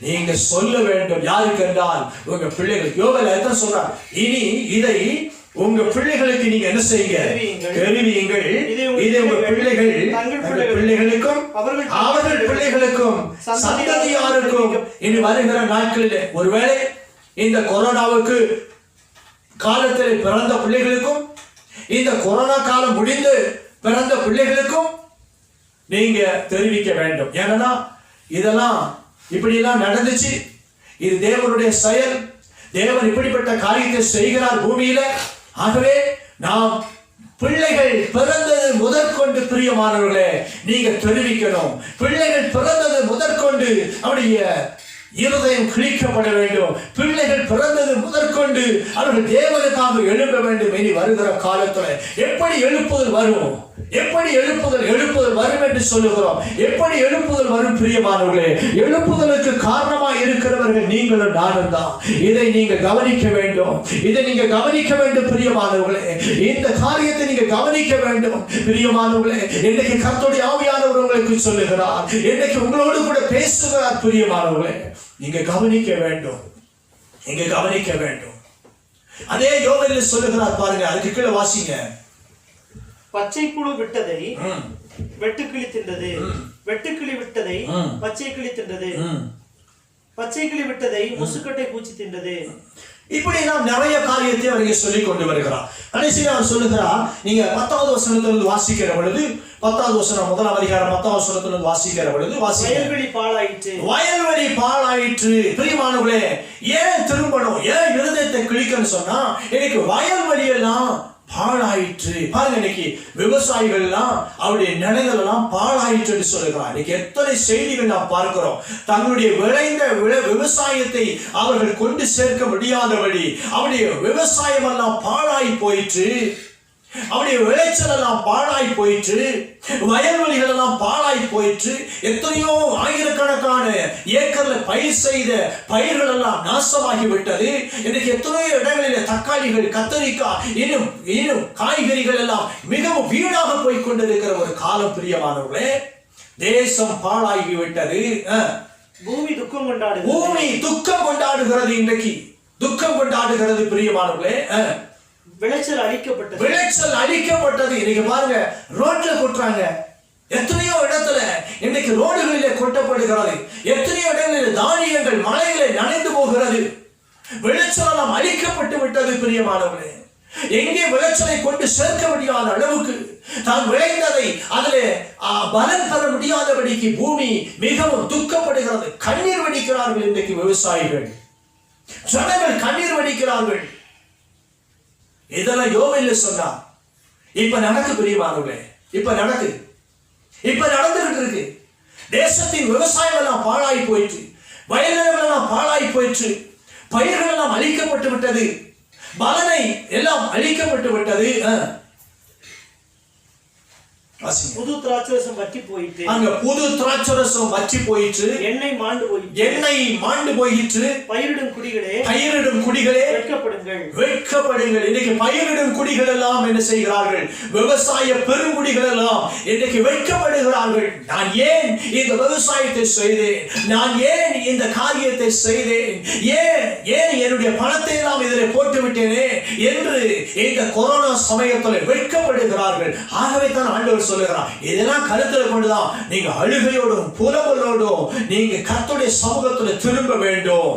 நீங்க சொல்ல வேண்டும். யாருக்கு என்றால் உங்க பிள்ளைகள். யோவேல் எத்தனை சொல்றார், இனி இதை உங்க பிள்ளைகளுக்கு நீங்க என்ன செய்யுங்க, தெரிவியுங்கள். இதை உங்க பிள்ளைகளுக்கும் அவர்கள் பிள்ளைகளுக்கும் சந்ததியாருக்கும் இனி வருகிற நாட்களில், ஒருவேளை இந்த கொரோனாவுக்கு காலத்தில் பிறந்த பிள்ளைகளுக்கும் இந்த கொரோனா காலம் முடிந்து பிறந்த பிள்ளைகளுக்கும் நீங்க தெரிவிக்க வேண்டும். ஏன்னா இதெல்லாம் இப்படியெல்லாம் நடந்துச்சு, இது தேவனுடைய செயல். தேவன் இப்படிப்பட்ட காரியத்தை செய்கிறார் பூமியில. ஆகவே நாம் பிள்ளைகள் பிறந்தது முதற்கொண்டு, பிரியமானவர்களே, நீங்க தெரிவிக்கணும். பிள்ளைகள் பிறந்தது முதற்கொண்டு அவருடைய இருதயம் கிழிக்கப்பட வேண்டும். பிள்ளைகள் பிறந்தது முதற்கொண்டு அவர்கள் தேவனுக்காக எழுப்ப வேண்டும். இனி வருகிற காலத்துல எப்படி எழுப்புதல் வரும், எப்படி எழுப்புதல் வரும் என்று சொல்லுகிறோம். எப்படி எழுப்புதல் வரும் பிரியமானவர்களே? எழுப்புதலுக்கு காரணமாக இருக்கிறவர்கள் நீங்களும் நானும் தான். இதை நீங்க கவனிக்க வேண்டும். இதை நீங்க கவனிக்க வேண்டும் பிரியமானவர்களே. இந்த காரியத்தை நீங்க கவனிக்க வேண்டும் பிரியமானவர்களே. இன்னைக்கு கர்த்தருடைய ஆவியானவர் உங்களுக்கு சொல்லுகிறார். இன்னைக்கு உங்களோடு கூட பேசுகிறார் பிரியமானவர்களே. நீங்க கவனிக்க வேண்டும். நீங்க கவனிக்க வேண்டும். அதே யோவேல் சொல்லுகிறார் பாருங்க, அதுக்கு கீழே வாசிங்க. பச்சை புழு விட்டதை வெட்டுக்கிளி தின்றது, வெட்டுக்கிளி விட்டதை பச்சை கிளி தின்றது, பச்சை கிளி விட்டதை முசுக்கட்டை பூச்சி தின்றது. இப்படி நாம் நிறைய காரியத்தை அவருக்கு சொல்லிக் கொண்டு வருகிறார். கடைசியில் அவர் சொல்லுகிறார், நீங்க 10வது வசனத்திலிருந்து வாசிக்கிற பொழுது, 10வது வசனம் 1ஆம் அதிகாரம் 10வது வசனத்திலிருந்து வாசிக்கிற பொழுது, வயல்வெளி பாழாயிற்று, வயல்வெளி பாழாயிற்று. பிரியமானவர்களே, ஏன் திரும்பணும், ஏன் இருதயத்தை கிழிக்கன்னு சொன்னா, எனக்கு வயல்வெளியெல்லாம் பாழாயிற்று. பாருங்க, இன்னைக்கு விவசாயிகள் எல்லாம் அவருடைய நிலங்கள் எல்லாம் பாழாயிற்று என்று சொல்லுகிறார். இன்னைக்கு எத்தனை செய்திகள் நாம் பார்க்கிறோம். தங்களுடைய விளைந்த விவசாயத்தை அவர்கள் கொண்டு சேர்க்க முடியாதபடி அவருடைய விவசாயம் எல்லாம் பாழாய் போயிற்று, அவருடைய விளைச்சல் எல்லாம் பாழாய் போயிற்று, வயல்வெளிகள் எல்லாம் பாழாய் போயிற்று. எத்தனையோ ஆயிரக்கணக்கான ஏக்கர்ல பயிர் செய்த பயிர்கள் எல்லாம் நாசமாகி விட்டது. இன்னைக்கு எத்தனையோ இடங்களில் தக்காளிகள், கத்தரிக்காய், இன்னும் காய்கறிகள் எல்லாம் மிகவும் வீணாக போய் கொண்டிருக்கிற ஒரு காலம். பிரியமானவர்களே, தேசம் பாழாகி விட்டது. பூமி துக்கம் கொண்டாடுகிறது. பூமி துக்கம் கொண்டாடுகிறது. இன்றைக்கு துக்கம் கொண்டாடுகிறது. பிரியமானவர்களே, விளைச்சல் அழிக்கப்பட்டது. விளைச்சல் அழிக்கப்பட்டது. இன்னைக்கு பாருங்க, ரோட்ல கொட்டுறாங்க. எத்தனையோ இடத்துல இன்னைக்கு ரோடுகளிலே கொட்டப்படுகிறது. எத்தனையோ இடங்களில் தானியங்கள் மழையிலே நனைந்து போகிறது. விளைச்சல் எல்லாம் அழிக்கப்பட்டு விட்டது. பிரியமானவர்களே, எங்கே விளைச்சலை கொண்டு சேர்க்க முடியாத அளவுக்கு தான் விளைந்ததை அதிலே பலன் பெற முடியாதபடிக்கு பூமி மிகவும் துக்கப்படுகிறது. கண்ணீர் வடிக்கிறார்கள். இன்றைக்கு விவசாயிகள், ஜனங்கள் கண்ணீர் வடிக்கிறார்கள். இதெல்லாம் யோவேல் சொன்னார். இப்ப நடக்கு. பிரியமானவர்களே, இப்ப நடந்துகிட்டு இருக்கு. தேசத்தின் விவசாயம் எல்லாம் பாழாய் போயிற்று, வயல்கள் எல்லாம் பாழாய் போயிற்று, பயிர்கள் எல்லாம் அழிக்கப்பட்டு விட்டது, பலனை எல்லாம் அழிக்கப்பட்டு விட்டது. புது திராட்சரசம் வற்றி போயிற்று. அங்க புது திராட்சரசம் வற்றி போயிற்று. எண்ணெய் மாண்டு போயிற்று. பயிரிடும் குடிகளே வெட்கப்படுங்கள். இன்னைக்கு பயிரிடும் குடிகள் எல்லாம் என்ன செய்கிறார்கள்? விவசாய பெருங்குடிகள் எல்லாம் இன்னைக்கு வெட்கப்படுகிறார்கள். நான் ஏன் இந்த விவசாயத்தை செய்தேன்? நான் ஏன் இந்த காரியத்தை செய்தேன்? ஏன் என்னுடைய பணத்தை எல்லாம் இதில் போட்டு விட்டேனே என்று இந்த கொரோனா சமயத்தில் வெட்கப்படுகிறார்கள். ஆகவே தான் ஆண்டவர் சொல்லுகிறார், இதெல்லாம் கருத்தில் கொண்டுதான் நீங்க அழுகையோடும் புலம்பலோடும் நீங்க கர்த்தருடைய சமூகத்தில் திரும்ப வேண்டும்.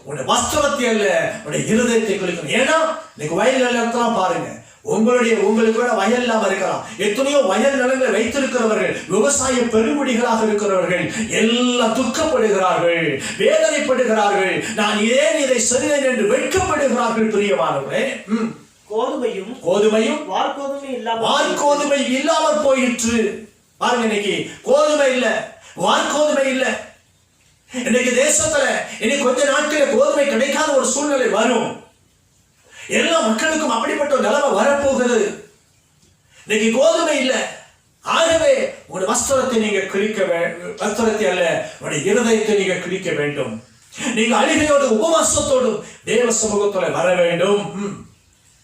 உன்னுடைய வஸ்திரத்தை அல்ல, உன்னுடைய இருதயத்தை குளிக்கணும். ஏன்னா இன்னைக்கு வயல் நிலத்தெல்லாம் பாருங்க, உங்களுக்கு வயல் இல்லாம இருக்கலாம். எத்தனையோ வயல் நிலங்களை வைத்திருக்கிறவர்கள், விவசாய பெருங்குடிகளாக இருக்கிறவர்கள் எல்லாம் துக்கப்படுகிறார்கள், வேதனைப்படுகிறார்கள். நான் ஏன் இதை செய்தேன் என்று வெட்கப்படுகிறார்கள். பிரியமானவர்களே, கோதுமையும் வார்கோதுமை இல்லாமல் போயிற்று. பாருங்க, இன்னைக்கு கோதுமை இல்ல, வார்கோதுமை இல்ல. இன்னைக்கு தேசத்துல இன்னைக்கு கொஞ்ச நாட்கள் கோதுமை கிடைக்காத ஒரு சூழ்நிலை வரும். எல்லா மக்களுக்கும் அப்படிப்பட்ட ஒரு நிலைமை வரப்போகிறது. இன்னைக்கு கோதுமை இல்ல. ஆகவே உங்களுடைய வஸ்திரத்தை நீங்க கிழிக்க வேண்டும். வஸ்திரத்தை அல்ல, உங்களுடைய இருதயத்தை நீங்க கிழிக்க வேண்டும். நீங்க அழுகையோடு உபவாசத்தோடு தேவ சமூகத்துல வர வேண்டும்.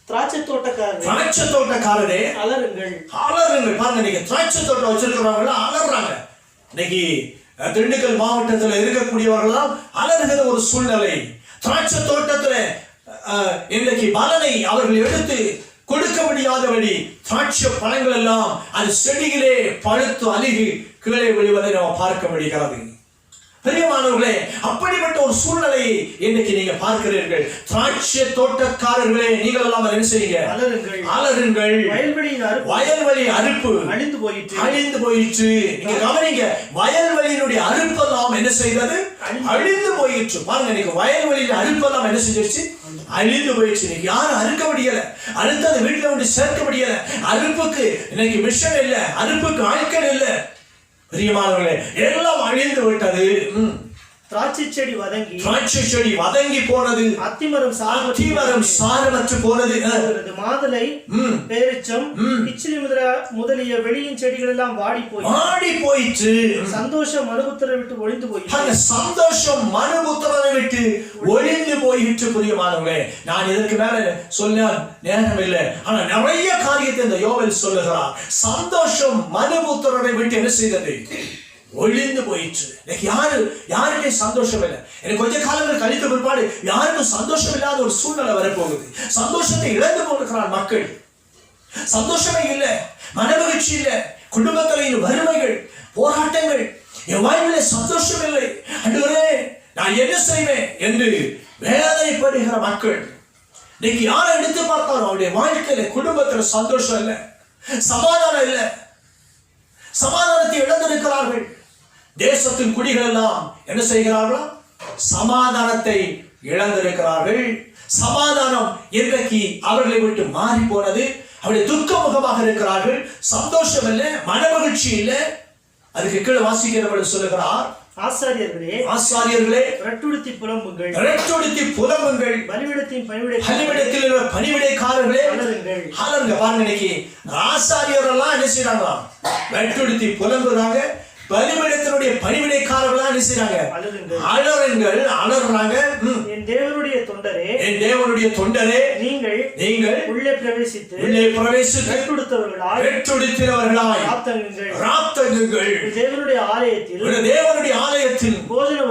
திராட்சை தோட்டக்காரரே அலறுங்கள். பாருங்க, நீங்க திராட்சை தோட்டம் வச்சிருக்கிறவங்க அலறாங்க. இன்னைக்கு திண்டுக்கல் மாவட்டத்தில் இருக்கக்கூடியவர்களாம் அலறுகிற ஒரு சூழ்நிலை. திராட்சை தோட்டத்துல இன்னைக்கு பலனை அவர்கள் எடுத்து கொடுக்க முடியாதபடி திராட்சை பழங்கள் எல்லாம் அது செடியிலே பழுத்து அழுகி கீழே விழுவதை நாம் பார்க்க முடிகிறது. பிரியமானவர்களே, அப்படிப்பட்ட ஒரு சூழ்நிலையை இன்னைக்கு நீங்க பார்க்கிறீர்கள். திராட்சை தோட்டக்காரர்களே, நீங்கள் எல்லாம் என்ன செய்யுங்க? அலறுங்கள். வயல்வெளி அறுப்பு அழிந்து போயிற்று. நீங்க கவனிங்க, வயல்வெளியினுடைய அறுப்பெல்லாம் என்ன செய்தது? அழிந்து போயிற்று. பாருங்க, இன்னைக்கு வயல்வெளியின் அறுப்பெல்லாம் என்ன செஞ்சிருச்சு? அழிந்து போயிடுச்சு. இன்னைக்கு யாரும் அறுக்க முடியல, அடுத்தது வீட்டுல வந்து சேர்க்க முடியல. அறுப்புக்கு இன்னைக்கு மிஷன் இல்ல, அறுப்புக்கு ஆட்கள் இல்ல. பிரியமானவர்களே, எல்லாம் அழிந்து விட்டது. திராட்சை செடி வதங்கி போனது. அத்திமரம் சாரமற்று போனது. மாதுளை, பேரிச்சம், கிச்சிலி முதலிய வெளியின் செடிகள் எல்லாம் வாடி போயிற்று. சந்தோஷம் மனுபுத்திரரை விட்டு ஒழிந்து போயிற்று. சந்தோஷம் மனுபுத்திரரை விட்டு ஒழிந்து போயிற்று. பிரியமானவர்களே, நான் இதற்கு மேல சொல்ல நேரம் இல்லை. ஆனா நிறைய காரியத்தை இந்த யோவேல் சொல்லுகிறார். சந்தோஷம் மனுபுத்திரரை விட்டு என்ன செய்தது? ஒழிந்து போயிற்று. யாருக்கே சந்தோஷம் இல்லை. எனக்கு கொஞ்ச காலங்கள் கழித்த பிற்பாடு யாருக்கும் சந்தோஷம் இல்லாத ஒரு சூழ்நிலை வரப்போகுது. சந்தோஷத்தை இழந்து போகிறார் மக்கள். சந்தோஷமே இல்லை, மனமகிழ்ச்சி இல்லை, குடும்பத்தில் வறுமைகள், போராட்டங்கள், என் வாழ்விலே சந்தோஷம் இல்லை. ஆண்டவரே, நான் என்ன செய்வேன் என்று வேதனைப்படுகிற மக்கள் இன்னைக்கு யாரை எடுத்து பார்த்தாலும் அவருடைய வாழ்க்கையில குடும்பத்தில் சந்தோஷம் இல்லை, சமாதானம் இல்லை, சமாதானத்தை இழந்திருக்கிறார்கள். தேசத்தின் குடிகள் எல்லாம் என்ன செய்கிறார்களா? சமாதானத்தை இழந்திருக்கிறார்கள். சமாதானம் இன்றைக்கு அவர்களை விட்டு மாறி போனது. அவருடைய துக்க முகமாக இருக்கிறார்கள். சந்தோஷம் இல்லை, மனமகிழ்ச்சி இல்லை. அதுக்கு கீழே வாசிக்கிறவர்கள் சொல்லுகிறார், ஆசாரியர்களே இரட்டுடுத்தி புலம்புங்கள், பலிபீடத்தில் பணிவிடைக்காரர்களே அலறுங்க. பாருங்க, இன்னைக்கு ஆசாரியர்கள்லாம் என்ன செய்யறாங்களா? இரட்டுடுத்தி புலம்புறாங்க. பலிபீடத்தினுடைய பணிவிடைக்காரர்களா என்ன செய்றாங்க? அலறுறாங்க. என் தேவனுடைய தொண்டரே, நீங்கள் உள்ளே பிரவேசித்து வெட்டுடுத்தினவர்களாய் ராத்தங்குங்கள். தேவனுடைய ஆலயத்தில் போஜன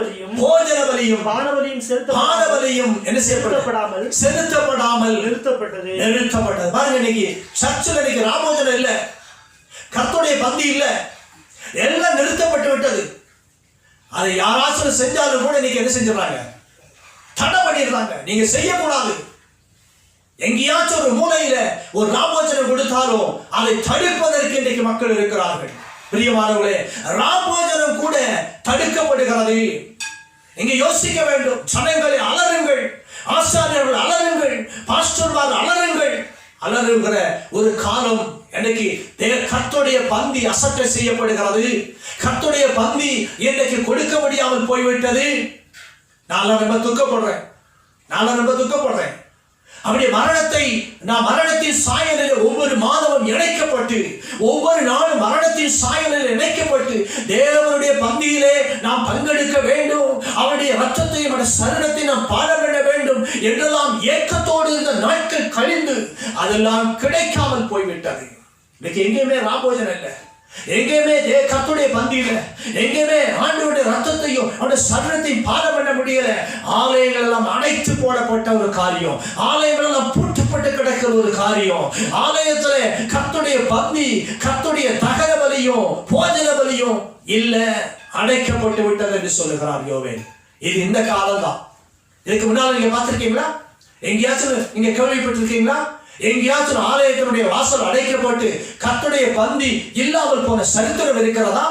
பலியும் பானபலியும் என்ன செய்யப்படாமல் நிறுத்தப்பட்டது. பாருங்க, இன்னைக்கு சர்ச்சில் இன்னைக்கு ராமோஜனம் இல்ல, கர்த்தருடைய பந்தி இல்ல, எல்லாம் நிறுத்தப்பட்டு விட்டது. அதை யாராச்சும் செஞ்சாலும் கூட இன்னைக்கு என்ன செஞ்சிடறாங்க? தடை பண்ணிடுறாங்க. நீங்க செய்யக்கூடாது. எங்கேயாச்சும் ஒரு மூலையில ஒரு ராமோஜனம் கொடுத்தாலும் அதை தடுப்பதற்கு இன்றைக்கு மக்கள் இருக்கிறார்கள். பிரியமானவர்களே, ராமோஜனம் கூட தடுக்கப்படுகிறது. இங்க யோசிக்க வேண்டும். ஜனங்களை அலறுங்கள், ஆசாரியர்கள் அலறுங்கள், பாஸ்டர்மார் அலறுங்கள். அலறுகிற ஒரு காலம் இன்னைக்கு கர்த்தருடைய பந்தி அசட்டை செய்யப்படுகிறது. கர்த்தருடைய பந்தி இன்னைக்கு கொடுக்க முடியாமல் போய்விட்டது. நான் ரொம்ப துக்கப்படுறேன். அப்படி மரணத்தின் சாயலில் ஒவ்வொரு மாதமும் இணைக்கப்பட்டு, ஒவ்வொரு நாளும் மரணத்தின் சாயலில் இணைக்கப்பட்டு தேவனுடைய பந்தியிலே நாம் பங்கெடுக்க வேண்டும், அவருடைய ரத்தத்தையும் சரீரத்தை நாம் பாடம் பண்ண வேண்டும் என்றெல்லாம் ஏக்கத்தோடு இருந்த நாட்கள் கழிந்து அதெல்லாம் கிடைக்காமல் போய்விட்டது. இன்னைக்கு எங்கேயுமே ராபோஜனம் இல்லை, எங்கேயுமே கர்த்தருடைய பந்தியில, எங்கேயுமே ஆண்டவருடைய ரத்தத்தையும் அவருடைய சரீரத்தையும் பாடம் பண்ண முடியல. ஆலயங்கள் எல்லாம் அடைத்து போடப்பட்ட ஒரு காரியம், ஆலயங்கள் எல்லாம் பூட்டப்பட்டு கிடக்கிற ஒரு காரியம். ஆலயத்துல கர்த்தருடைய பந்தி, கர்த்தருடைய தகன பலியும் போஜன பலியும் இல்ல, அடைக்கப்பட்டு விட்டது என்று சொல்லுகிறார் யோவேல். இது இந்த காலம் தான். இதுக்கு முன்னால நீங்க பார்த்திருக்கீங்களா? எங்கேயாச்சும் நீங்க கேள்விப்பட்டிருக்கீங்களா? எங்கேயாச்சும் ஆலயத்தினுடைய வாசல் அடைக்கப்பட்டு கர்த்தருடைய பந்தி இல்லாமல் போன சரித்திரம் இருக்கிறதா?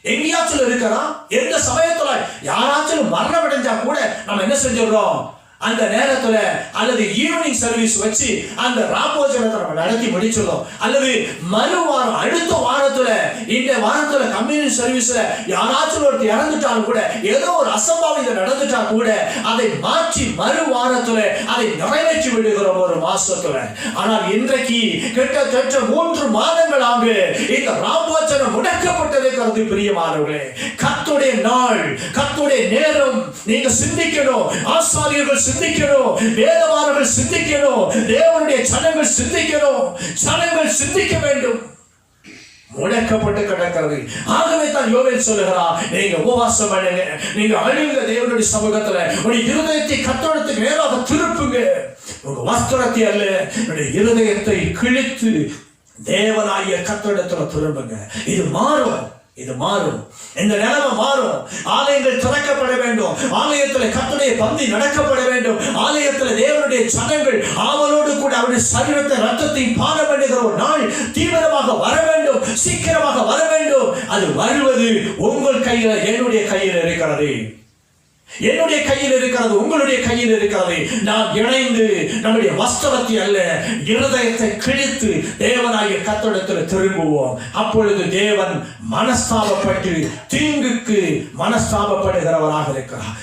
எங்கேயாச்சும் இருக்கிறதா? எந்த சமயத்துல யாராச்சும் மரணம் அடைஞ்சா கூட நம்ம என்ன செஞ்சிடறோம்? அந்த நேரத்துல அல்லது ஈவினிங் சர்வீஸ் வச்சு அந்த ராபோஜனத்தை நம்ம நடத்தி முடிச்சிடறோம். அல்லது மறுவாரம் அடுத்த வாரத்துல, இந்த வாரத்துல கம்யூனிட்டி சர்வீஸ்ல யாராச்சும் ஒருத்தர் இறந்துட்டாலும் கூட, ஏதோ ஒரு அசம்பாவிதம் நடந்துட்டா கூட அதை மாற்றி மறு வாரத்துல அதை நிறைவேற்றி விடுகிறோம் ஒரு மாசத்துல. ஆனால் இன்றைக்கு கிட்டத்தட்ட 3 மாதங்களாக இந்த ராபோஜனம் முடக்கப்பட்டிருக்கிறது. பிரியமானவர்களே, கர்த்தருடைய நாள், கர்த்தருடைய நேரம் நீங்க சிந்திக்கணும். ஆசாரியர்கள் சிந்திக்கணும், வேதமானவர்கள் சிந்திக்கணும், தேவனுடைய ஜனங்கள் சிந்திக்க வேண்டும். முடக்கப்பட்டு கிடக்கிறது. ஆகவே தான் யோவேல் சொல்லுகிறார், நீங்க உபவாசம் பண்ணுங்க, நீங்க அழுங்க தேவனுடைய சமூகத்துல, உங்க இருதயத்தை கர்த்தருக்கு நேராக திருப்புங்க. உங்க வஸ்திரத்தை அல்ல, உங்களுடைய இருதயத்தை கிழித்து தேவனாகிய கர்த்தரிடத்துல திரும்புங்க. இது மாறும். இந்த நிலைமை மாறும். ஆலயங்கள் திறக்கப்பட வேண்டும், ஆலயத்தில் கர்த்தருடைய பந்தி நடக்கப்பட வேண்டும், ஆலயத்தில் தேவனுடைய ஜனங்கள் ஆவலோடு கூட அவருடைய சரீரத்தை ரத்தத்தை பானம் பண்ணுகிற ஒரு நாள் தீவிரமாக வர வேண்டும், சீக்கிரமாக வர வேண்டும். அது வருவது உங்கள் கையில், என்னுடைய கையில் இருக்கிறது, உங்களுடைய கையில் இருக்கிறது. நாம் இணைந்து நம்முடைய வஸ்திரத்தை அல்ல, இருதயத்தை கிழித்து தேவனாகிய கர்த்தரிடத்தில் திரும்புவோம். அப்பொழுது தேவன் மனஸ்தாபப்பட்டு தீங்குக்கு மனஸ்தாபப்படுகிறவராக இருக்கிறார்.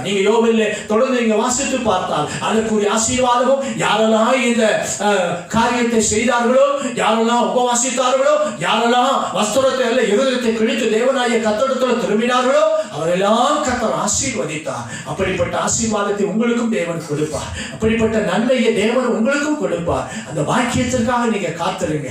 நீங்க யோவேலிலே தொடர்ந்து நீங்க வாசித்து பார்த்தால் அதற்குரிய ஆசீர்வாதமும், யாரெல்லாம் இந்த காரியத்தை செய்தார்களோ, யாரெல்லாம் உபவாசித்தார்களோ, யாரெல்லாம் வஸ்திரத்தை அல்ல இருதயத்தை கிழித்து தேவனாகிய கர்த்தரிடத்தில் திரும்பினார்களோ அவரெல்லாம் கர்த்தர் ஆசீர்வதித்தார். அப்படிப்பட்ட ஆசீர்வாதத்தை உங்களுக்கும் தேவன் கொடுப்பார். அப்படிப்பட்ட நன்மையை தேவன் உங்களுக்கும் கொடுப்பார். அந்த வாக்கியத்திற்காக நீங்க காத்திருங்க.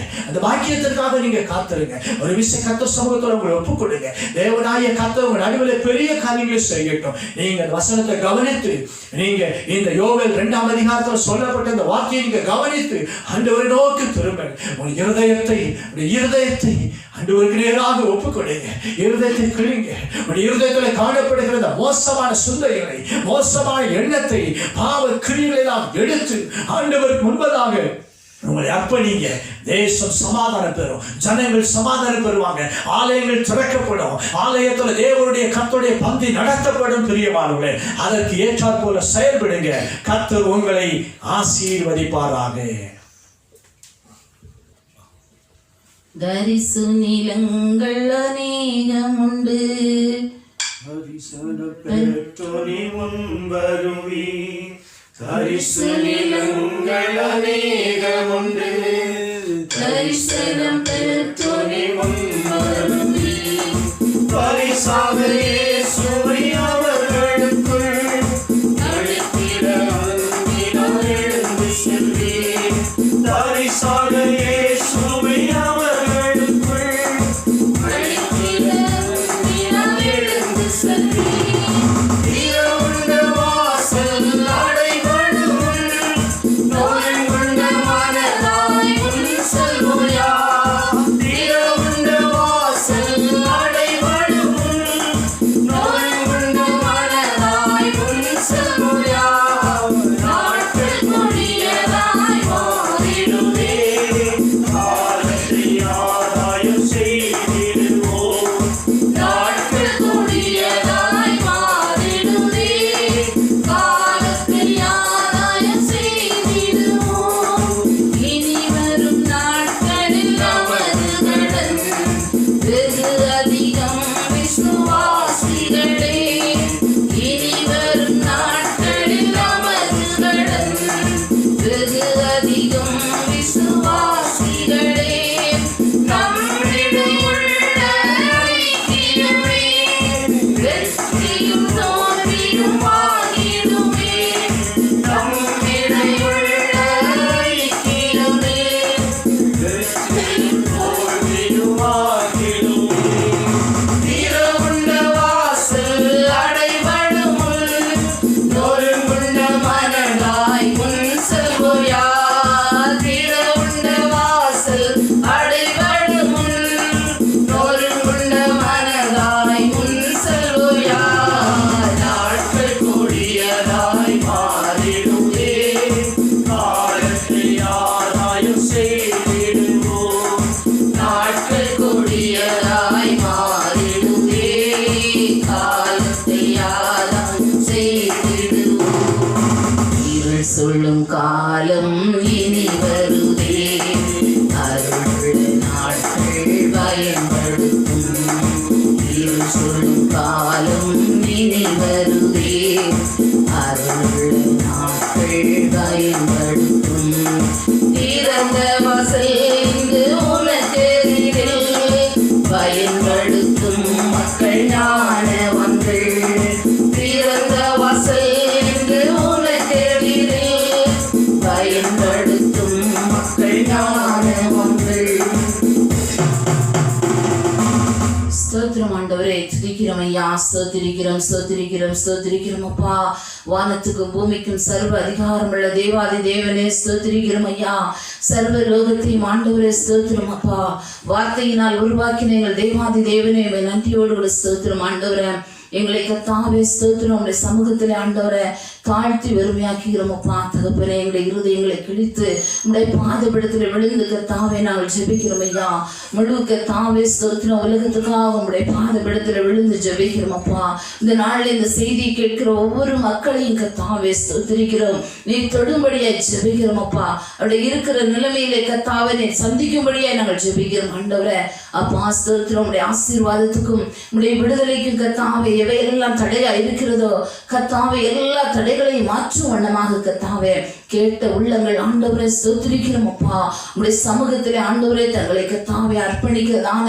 ஒரு விஷயம் கர்த்தர் சமூகத்தோட உங்களை ஒப்புக் கொடுங்க. தேவனாகிய கர்த்தர் உங்க நடுவில் பெரிய காரியங்களை செய்யட்டும். நீங்க வசனத்தை கவனித்து, நீங்க இந்த யோவேல் 2ஆம் அதிகாரத்தில் சொல்லப்பட்ட இந்த வார்த்தையை நீங்க கவனித்து ஆண்டவரை நோக்கி திரும்புங்கள். உங்க இருதயத்தை ஆண்டவருக்கு நேராக ஒப்புக் கொடுங்க. இருதயத்தை கிழிங்க. உங்களுடைய இருதயத்தில் காணப்படுகிற மோசமான சிந்தைகளை, மோசமான எண்ணத்தை, பாவ கிரியைகளை எல்லாம் எடுத்து ஆண்டவருக்கு முன்பதாக உங்களை அர்ப்பணிங்க. தேசம் சமாதானம் பெறும், ஜனங்கள் சமாதானம் பெறுவாங்க, ஆலயங்கள் திறக்கப்படும், ஆலயத்தில் தேவனுடைய கர்த்தருடைய பந்தி நடத்தப்படும். பிரியமானவர்களே, அதற்கு ஏற்றாற் போல செயல்படுங்க. கர்த்தர் உங்களை ஆசீர்வதிப்பாராக. தரிசு நிலங்கள் அநேகமுண்டு. பெற்றொனி முன்வருவி தரிசு நிலங்கள் அநேகமுண்டு. தரிசனம் பெற்றொனி முன்வருவி. பரிசாக இயேசுவை அவர்களுக்குள் அழைத்திட அன்பினால் எழுந்து செல்வேன். பரிசாக இயேசுவை அவர்களுக்குள் அழைத்திட அன்பினால் எழுந்து செல்வேன். திறவுண்ட வாசல் அடைபடும் நோயுண்ட மனதாய் உன் செல்வோயா. திறவுண்ட வாசல் அடைபடும் நோயுண்ட மனதாய் உன் செல்வோயா. நாட்கள் கொடியதாய் மாறிடுமே. காலத்தை ஆதாயம் செய்திடுவோம். நாட்கள் கொடியதாய் மாறிடுமே. காலத்தை ஆதாயம் செய்திடுவோம். இனி வரும் நாட்களில் நமது கடன் வெகு அதிகம் விசுவாசிகளே. இனி வரும் நாட்களில் நமது கடன் வெகு அதிகம் விசுவாசிகளே. நம்மிடம் உள்ள ஐக்கியமே வெற்றியும் தோல்வியும் ஆகிடுமே. நம்மிடம் உள்ள ஐக்கியமே வெற்றியும் தோல்வியுமாகிடும். திறவுண்ட வாசல் அடைபடும் நொறுங்குண்ட மனதாய் உன் செல்வோயா. திறவுண்ட வாசல் அடைபடும் நொறுங்குண்ட மனதாய் உன் செல்வோயா. நாட்கள் கொடியதாய் மாறிடுமே. காலத்தை ஆதாயம் செய்திடுவோம். நாட்கள் கொடியதாய் மாறிடுமே. காலத்தை ஆதாயம் செய்திடுவோம். இருள் சொல்லும் காலம் இனி வருதே. அருள் நாட்கள் பயன்படுத்தும். இருள் சொல்லும் காலம் இனி வருதே. அருள் நாட்கள் பயன்படுத்தும். திறந்த வாசல் இங்கு உனக்கெதிரில் பயன்படுத்தும் மக்கள் ஞானவன்கள். திறந்த வாசல் இங்கு உனக்கெதிரில் பயன்படுத்தும் மக்கள் ஞானவன்கள். ஸ்தோத்திரம் ஆண்டவரே, துதிக்கிறோம் ஐயா. ஸ்தோத்திரிக்கிறோம் ஸ்தோத்திரிக்கிறோம் ஸ்தோத்திரிக்கிறோம் அப்பா. வானத்துக்கும் பூமிக்கும் சர்வ அதிகாரமுள்ள தேவாதி தேவனே ஸ்தோத்திரிக்கிறோம் ஐயா. சர்வ லோகத்தையும் ஆண்டவரே ஸ்தோத்திரம் அப்பா. வார்த்தையினால் உருவாக்கின எங்கள் தேவாதி தேவனே நன்றியோடு கூட ஸ்தோத்திரம் ஆண்டவரே. எங்களை கர்த்தாவே ஸ்தோத்திரம். உங்களுடைய சமூகத்திலே ஆண்டவரை தாழ்த்தி வெறுமையாக்குகிறோம் அப்பா. தகப்பனே, எங்களுடைய இருதயங்களை கிழித்து உங்களுடைய பாதபீடத்தில் விழுந்து கர்த்தாவே நாங்கள் ஜெபிக்கிறோம் ஐயா. முழு கர்த்தாவே ஸ்தோத்திரம். உலகத்துக்காக உங்களுடைய பாதபீடத்தில் விழுந்து ஜெபிக்கிறோம் அப்பா. இந்த நாளில் இந்த செய்தியை கேட்கிற ஒவ்வொரு மக்களையும் கர்த்தாவே ஸ்தோத்திரிக்கிறோம். நீ தொடும்படியாய் ஜெபிக்கிறோம் அப்பா. அவருடைய இருக்கிற நிலைமையிலே கர்த்தாவே நீ சந்திக்கும்படியாய் நாங்கள் ஜெபிக்கிறோம் ஆண்டவரே. அப்பா ஸ்தோத்திரம். உங்களுடைய ஆசீர்வாதத்துக்கும் உங்களுடைய விடுதலைக்கும் கர்த்தாவே எவையெல்லாம் தடையா இருக்கிறதோ கர்த்தாவே எல்லா தடைகளையும் மாற்றும் வண்ணமாக கர்த்தாவே கேட்ட உள்ளங்கள் ஆண்டவரை ஸ்தோத்திரிக்கிறோம் அப்பா. உங்களுடைய சமூகத்திலே ஆண்டவரே தங்களை கர்த்தாவே அர்ப்பணிக்கிறதான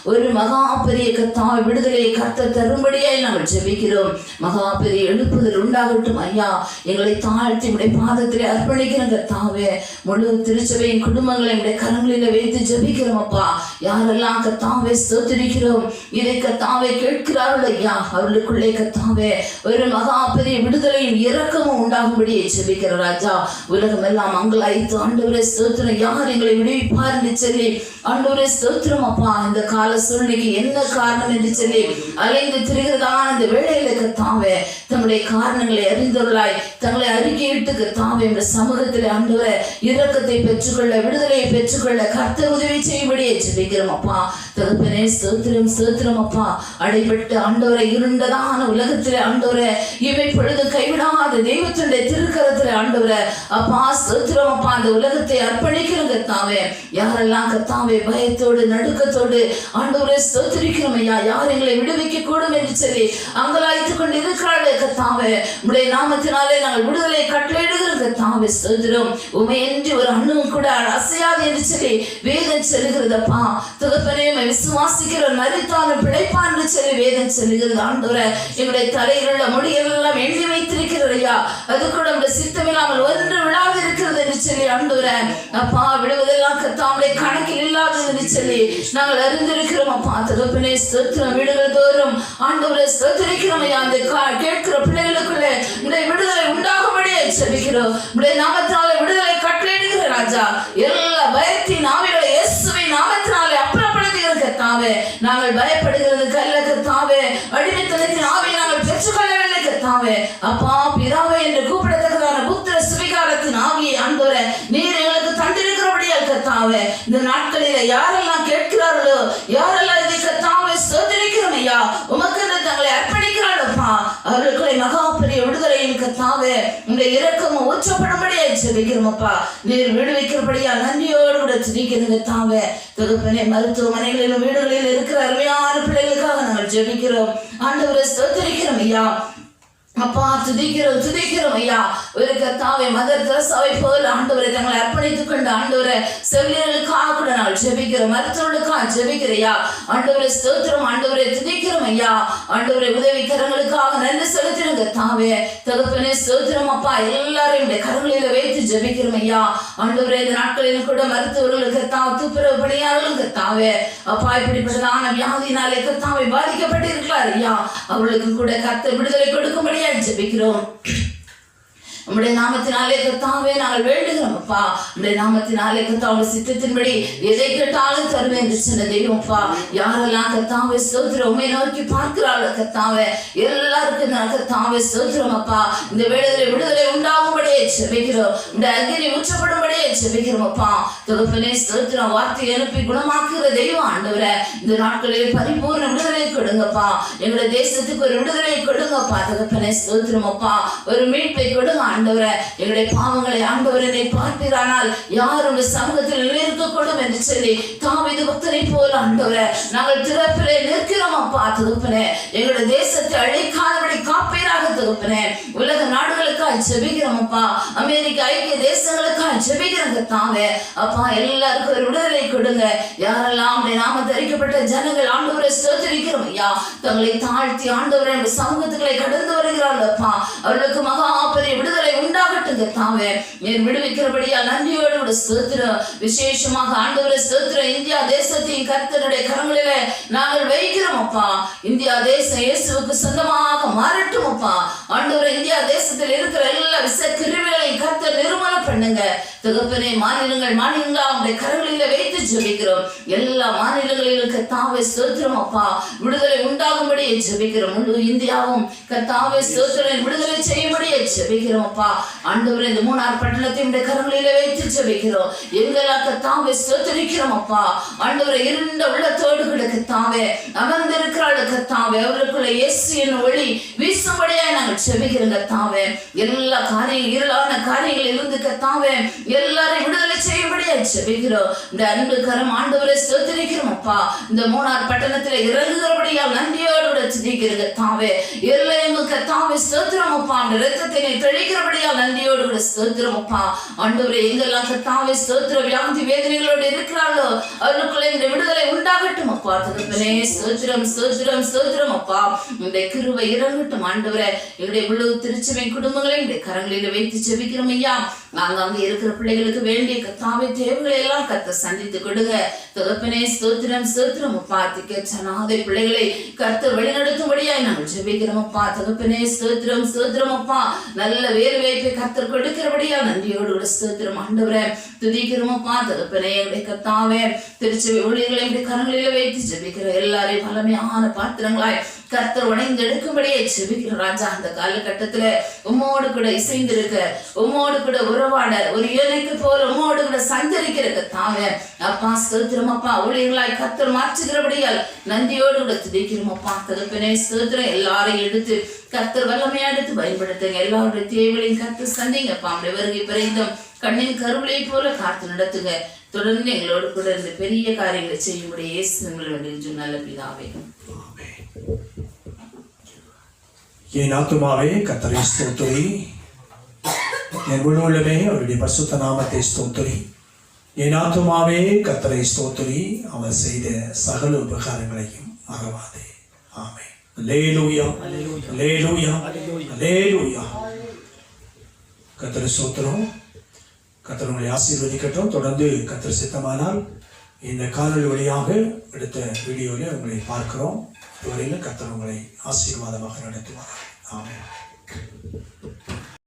ஒரு மகா பெரிய கர்த்தாவே விடுதலையை கர்த்தர் தரும்படியாய் நாங்கள் ஜெபிக்கிறோம். மகா பெரிய எழுப்புதல் உண்டாகட்டும் ஐயா. எங்களை தாழ்த்தி உடைய பாதத்திலே அர்ப்பணிக்கிறோம் கர்த்தாவே. முழு திருச்சபையின் குடும்பங்களை உடைய கரங்களிலே வைத்து ஜெபிக்கிறோம் அப்பா. யாரெல்லாம் கர்த்தாவே ஸ்தோத்திரிக்கிறோம் இதை கர்த்தாவே கேட்கிறார்கள் ஐயா, அவர்களுக்குள்ளே கர்த்தாவே ஒரு மகா பெரிய விடுதலையும் இரக்கமும் உண்டாகும்படி ஜெபிக்கிற ராஜா. உலகம் எல்லாம் மங்களாய்த்து ஆண்டவரே ஸ்தோத்திரம். யார் எங்களை விடுவிப்பார் என்று சொல்லி ஆண்டவரே ஸ்தோத்திரம் அப்பா. இந்த கால சூழ்நிலைக்கு என்ன காரணம் என்று சொல்லி அலைந்து திரிகிறதான இந்த வேளையில கர்த்தாவே தங்களுடைய காரணங்களை அறிந்தவர்களாய் தங்களை அறிக்கையிட்டு கர்த்தாவே இந்த சமூகத்தில் ஆண்டவரே இரக்கத்தை பெற்றுக்கொள்ள விடுதலையை பெற்றுக்கொள்ள கர்த்தர் உதவி செய்யும்படியே ஜெபிக்கிறோம் அப்பா. தகப்பனே ஸ்தோத்திரம் ஸ்தோத்திரம் அப்பா. அடைபட்டு ஆண்டவரை இருண்டதான உலகத்திலே ஆண்டவரை இவை பொழுது கைவிடாத அந்த தெய்வத்தினுடைய திருக்கரத்துல ஆண்டவரே அப்பா ஸ்தோத்திரம் அப்பா அந்த உலகத்தை அர்ப்பணிக்கிறோம் கர்த்தாவே. யாரெல்லாம் கர்த்தாவே பயத்தோடு நடுக்கத்தோடு ஆண்டவரே ஸ்தோத்திரிக்கிறோம் ஐயா, யார் எங்களை விடுவிக்க கூடும் என்று சொல்லி அங்கலாய்த்து கொண்டு இருக்கிறார்கள் கர்த்தாவே. உம்முடைய நாமத்தினாலே நாங்கள் விடுதலை கட்டளையிடுகிறோம் கர்த்தாவே. ஸ்தோத்திரம். உம்மை என்று ஒரு அண்ணும் கூட அசையாது என்று சொல்லி வேதம் சொல்லுகிறதப்பா. தகப்பனே விசுவாசிக்கிற மரித்தாலும் பிழைப்பான் என்று சொல்லி வேதம் சொல்லுகிறது ஆண்டவரே. எங்களுடைய தலையில் உள்ள முடியெல்லாம் எண்ணி வைத்திருக்கிறதையா, அது கூட நம்முடைய சித்தமில்லாமல் ஒன்று விழாது இருக்கிறது என்று சொல்லி ஆண்டவரே அப்பா விடுவதெல்லாம் கர்த்தாவுடைய கணக்கில் இல்லாதது என்று சொல்லி நாங்கள் அறிந்திருக்கிறோம் அப்பா. தகப்பனே ஸ்தோத்திரம். வீடுகள் தோறும் ஆண்டவரே ஸ்தோத்திரிக்கிறோம் ஐயா. அந்த கேட்கிற பிள்ளைகளுக்குள்ளே உடைய விடுதலை உண்டாகும்படியே ஜெபிக்கிறோம். உடைய நாமத்தினாலே விடுதலை கட்டளையிடுகிற ராஜா. எல்லா பயத்தின் ஆவிகளை இயேசுவின் நாமத்தினாலே அப்புறப்படுத்துகிற கர்த்தாவே. நாங்கள் பயப்படுகிறது கல்ல கர்த்தாவே. அடிமைத்தனத்தின் ஆவியை நாங்கள் பெற்றுக்கொள்ளவில்லை கர்த்தாவே. அப்பா பிதாவே என்று கூப்பிடத்தக்கதான புத்திர சுவிகாரத்தின் ஆவியை ஆண்டவரே நீர் எங்களுக்கு தந்திருக்கிறபடியால் கர்த்தாவே. இந்த நாட்களில யாரெல்லாம் கேட்கிறார்களோ, யாரெல்லாம் இதை கர்த்தாவே ஸ்தோத்திரிக்கிறோம் ஐயா, உமக்கு தங்களை அர்ப்பணிக்கிறார்களப்பா, அவர்களுக்குள்ளே மகா பெரிய விடுதலையின் கர்த்தாவே உங்களுடைய இரக்கமும் ஊற்றப்படும்படியா ஜெபிக்கிறோம் அப்பா. நீர் விடுவிக்கிறபடியா நன்றியோடு கூட துதிக்கிறோம் கர்த்தாவே. தகப்பனே மருத்துவமனைகளிலும் வீடுகளில் இருக்கிற அருமையான பிள்ளைகளுக்காக நாங்கள் ஜெபிக்கிறோம் ஆண்டவரை ஸ்தோத்திரிக்கிறோம் ஐயா. அப்பா துதிக்கிறோம் ஐயா. ஒரு கர்த்தாவே மதர் தெரசாவை போல் ஆண்டவரை தங்களை அர்ப்பணித்துக் கொண்டு ஆண்டவரை செவிலியர்களுக்காக கூட நாங்கள் ஜெபிக்கிறோம், மருத்துவர்களுக்காக ஜெபிக்கிறையா ஆண்டவரை ஸ்தோத்திரம். ஆண்டவரை துதிக்கிறோம் ஐயா. ஆண்டவரை உதவிக்கரங்களுக்காக நன்றி செலுத்திடும் கர்த்தாவே. தகப்பனே ஸ்தோத்திரம் அப்பா. எல்லாரையும் கரங்களில வைத்து ஜெபிக்கிறோம் ஐயா. ஆண்டவரை இந்த நாட்களிலும் கூட மருத்துவர்களுக்கு கர்த்தாவை துப்புரவு பணியாளர்களும் கர்த்தாவே அப்பா இப்படிப்பட்டதான வியாதினாலே கர்த்தாவை பாதிக்கப்பட்டு இருக்கிறார் ஐயா. அவர்களுக்கு கூட கர்த்தர் விடுதலை கொடுக்கும்படி ஜெபிக்கிறோம். உம்முடைய நாமத்தினாலே கர்த்தாவே நாங்கள் வேண்டுகிறோம் அப்பா. உம்முடைய நாமத்தினாலே கர்த்தாவுடைய சித்தத்தின்படி எதை கேட்டாலும் தருவேன் என்று சொன்ன தெய்வம் அப்பா. யாரெல்லாம் கர்த்தாவே ஸ்தோத்திரம் உம்மை நோக்கி பார்க்கிறார்கள் கர்த்தாவே, எல்லாருக்கும் கர்த்தாவே ஸ்தோத்திரம் அப்பா. இந்த வேளையிலே விடுதலை உண்டாகும்படியே ஜெபிக்கிறோம். இந்த அக்கினி ஊற்றப்படும்படியே ஜெபிக்கிறோம் அப்பா. தகப்பனே ஸ்தோத்திரம். வார்த்தை அனுப்பி குணமாக்குகிற தெய்வம் ஆண்டவரே. இந்த நாட்களிலே பரிபூர்ண விடுதலை கொடுங்கப்பா. எங்களுடைய தேசத்துக்கு ஒரு விடுதலை கொடுங்கப்பா. தகப்பனே ஸ்தோத்திரம் அப்பா. ஒரு மீட்பை கொடுங்க ஆண்டவரே. எங்களுடைய பாவங்களை ஆண்டவரை பார்ப்பீரானால் யார் உங்கள் சமூகத்தில் நிற்கக்கூடும் என்று சொல்லி தாவீது பக்தனை போல ஆண்டவரே நாங்கள் திறப்பிலே நிற்கிறோம் அப்பா. தகப்பனே எங்களுடைய தேசத்தை அழிக்காதபடி காப்பீராக தகப்பனே. உலக நாடுகளுக்காக ஜெபிக்கிறோம் அப்பா. அமெரிக்க ஐக்கிய தேசங்களுக்காக ஜெபிக்கிறோம் கர்த்தாவே அப்பா. எல்லாருக்கும் ஒரு விடுதலை கொடுங்க. யாரெல்லாம் நாம தரிக்கப்பட்ட ஜனங்கள் ஆண்டவரை ஸ்தோத்திரிக்கிறோம் ஐயா, தங்களை தாழ்த்தி ஆண்டவரை சமூகத்துக்களை கடந்து வருகிறார்கள் அப்பா. அவர்களுக்கு மகா பெரிய விடுதலை உண்டாகட்டும் கர்த்தாவே. நீர் விடுவிக்கிறபடியா நன்றியோடு கூட ஸ்தோத்திரம். விசேஷமாக ஆண்டவரே ஸ்தோத்திரம். இந்தியா தேசத்தின் கர்த்தருடைய கரங்களிலே நாங்கள் வைக்கிறோம் அப்பா. இந்தியா தேசம் இயேசுவுக்கு சொந்தமாக மாறட்டும் அப்பா. ஆண்டவரே இந்தியா தேசத்தில் இருக்கிற எல்லா விஷ கிருமிகளையும் கர்த்தர் நிர்மூலம் பண்ணுங்க தகப்பனே. மாநிலங்களா உங்களுடைய கரங்களிலே வைத்து ஜெபிக்கிறோம். எல்லா மாநிலங்களிலும் கர்த்தாவே ஸ்தோத்திரம் அப்பா. விடுதலை உண்டாகும்படியே ஜெபிக்கிறோம். முழு இந்தியாவும் கர்த்தாவே ஸ்தோத்திரம் விடுதலை செய்யும்படியே ஜெபிக்கிறோம் அப்பா. ஆண்டவரே இந்த மூணார் பட்டணத்தை உடைய கரங்களிலே வைத்து ஜெபிக்கிறோம். எங்களா கர்த்தாவே ஸ்தோத்திரிக்கிறோம் அப்பா. ஆண்டவரே இருண்ட உள்ளத்தோடு கூட கர்த்தாவே அமர்ந்திருக்கிறாள் கர்த்தாவே. அவர்களுக்குள்ள இயேசு என்னும் ஒளி வீசும்படியா நாங்கள் ஜெபிக்கிறோம் கர்த்தாவே. எல்லா இருளான காரியங்களில் இருந்து கர்த்தாவே எல்லாரையும் விடுதலை செய்யும்படியா ஜெபிக்கிறோம். இந்த அன்பு கரம் ஆண்டவரை ஸ்தோத்திரிக்கிறோம் அப்பா. இந்த மூணார் பட்டணத்துல இறங்குகிறபடியா நன்றியோடு கூட ஜெபிக்கிறோம் கர்த்தாவே. எல்லையெங்கும் கர்த்தாவே ஸ்தோத்திரம் அப்பா. அந்த இரத்தத்தை தெளிக்கிறபடியா நன்றியோடு கூட ஸ்தோத்திரம் அப்பா. ஆண்டவரே எங்கெல்லாம் கர்த்தாவே ஸ்தோத்திர வியாதி வேதனைகளோடு இருக்கிறார்களோ அவர்களுக்குள்ள இந்த விடுதலை உண்டாகட்டும் அப்பா. தகப்பனே ஸ்தோத்திரம் ஸ்தோத்திரம் ஸ்தோத்திரம் அப்பா. உங்களுடைய கிருபை இறங்கட்டும் ஆண்டவரே. எங்களுடைய முழு திருச்சபை குடும்பங்களை இந்த கரங்களில் வைத்து ஜெபிக்கிறோம் ஐயா. அங்கே இருக்கிற பிள்ளைகளுக்கு வேண்டிய கர்த்தாவே தேவைகளை எல்லாம் கர்த்தர் சந்தித்து கொடுங்க தகப்பனே. ஸ்தோத்திரம் ஸ்தோத்திரம் அப்பா. சனாதை பிள்ளைகளை கர்த்தர் வழிநடத்தும்படியாய் நாங்கள் ஜெபிக்கிறோம் அப்பா. தகப்பனே ஸ்தோத்திரம் ஸ்தோத்திரம் அப்பா. நல்ல வேறு வாய்ப்பை கர்த்தர் கொடுக்கிறபடியா நன்றியோடு கூட ஸ்தோத்திரம் ஆண்டவரே. துதிக்கிறோம் அப்பா. தகப்பனே எங்களுடைய கர்த்தாவே திருச்சபை ஊழியர்களை கரங்களில வைத்து ஜெபிக்கிறோம். எல்லாரையும் பலமையான பாத்திரங்களாய் கர்த்தர் உடைந்து எடுக்கும்படியே ஜெபிக்கிறோம் ராஜா. அந்த காலகட்டத்துல உம்மோடு கூட இசைந்திருக்க, உம்மோடு கூட ஒரு உறவாட ஒரு எனக்கு போல உமோடு கூட சஞ்சரிக்கிற தாவே அப்பா ஸ்தோத்திரம் அப்பா ஊழியர்களாய் கர்த்தர் மாற்றுகிறபடியால் நன்றியோடு கூட துதிக்கிறோம் அப்பா தகப்பனே ஸ்தோத்திரம் எல்லாரையும் எடுத்து கர்த்தர் வல்லமையா எடுத்து பயன்படுத்துங்க எல்லாருடைய தேவைகளையும் கர்த்தர் சந்திங்கப்பா அப்படி வருகை பிறந்தோம் கண்ணின் கருவிலை போல காத்து நடத்துங்க தொடர்ந்து எங்களோடு கூட இந்த பெரிய காரியங்களை செய்யும்படி இயேசு வேண்டிய நல்ல பிதாவே. என் ஆத்துமாவே கர்த்தரை ஸ்தோத்திரி, என் முழு உள்ளமே அவருடைய பரிசுத்த நாமத்தை ஸ்தோத்திரி. என் ஆத்துமாவே கர்த்தரை ஸ்தோத்திரி, அவர் செய்த சகல உபகாரங்களையும் மறவாதே. ஆமென். அல்லேலூயா, அல்லேலூயா, அல்லேலூயா. கர்த்தரை ஸ்தோத்திரம். கர்த்தர் உங்களை ஆசீர்வதிக்கட்டும். தொடர்ந்து கர்த்தர் சித்தமானால் இந்த காணொளி வழியாக எடுத்த வீடியோவில் உங்களை பார்க்கிறோம். இதுவரையில் கர்த்தர் உங்களை ஆசீர்வாதமாக நடத்துவார். ஆமென்.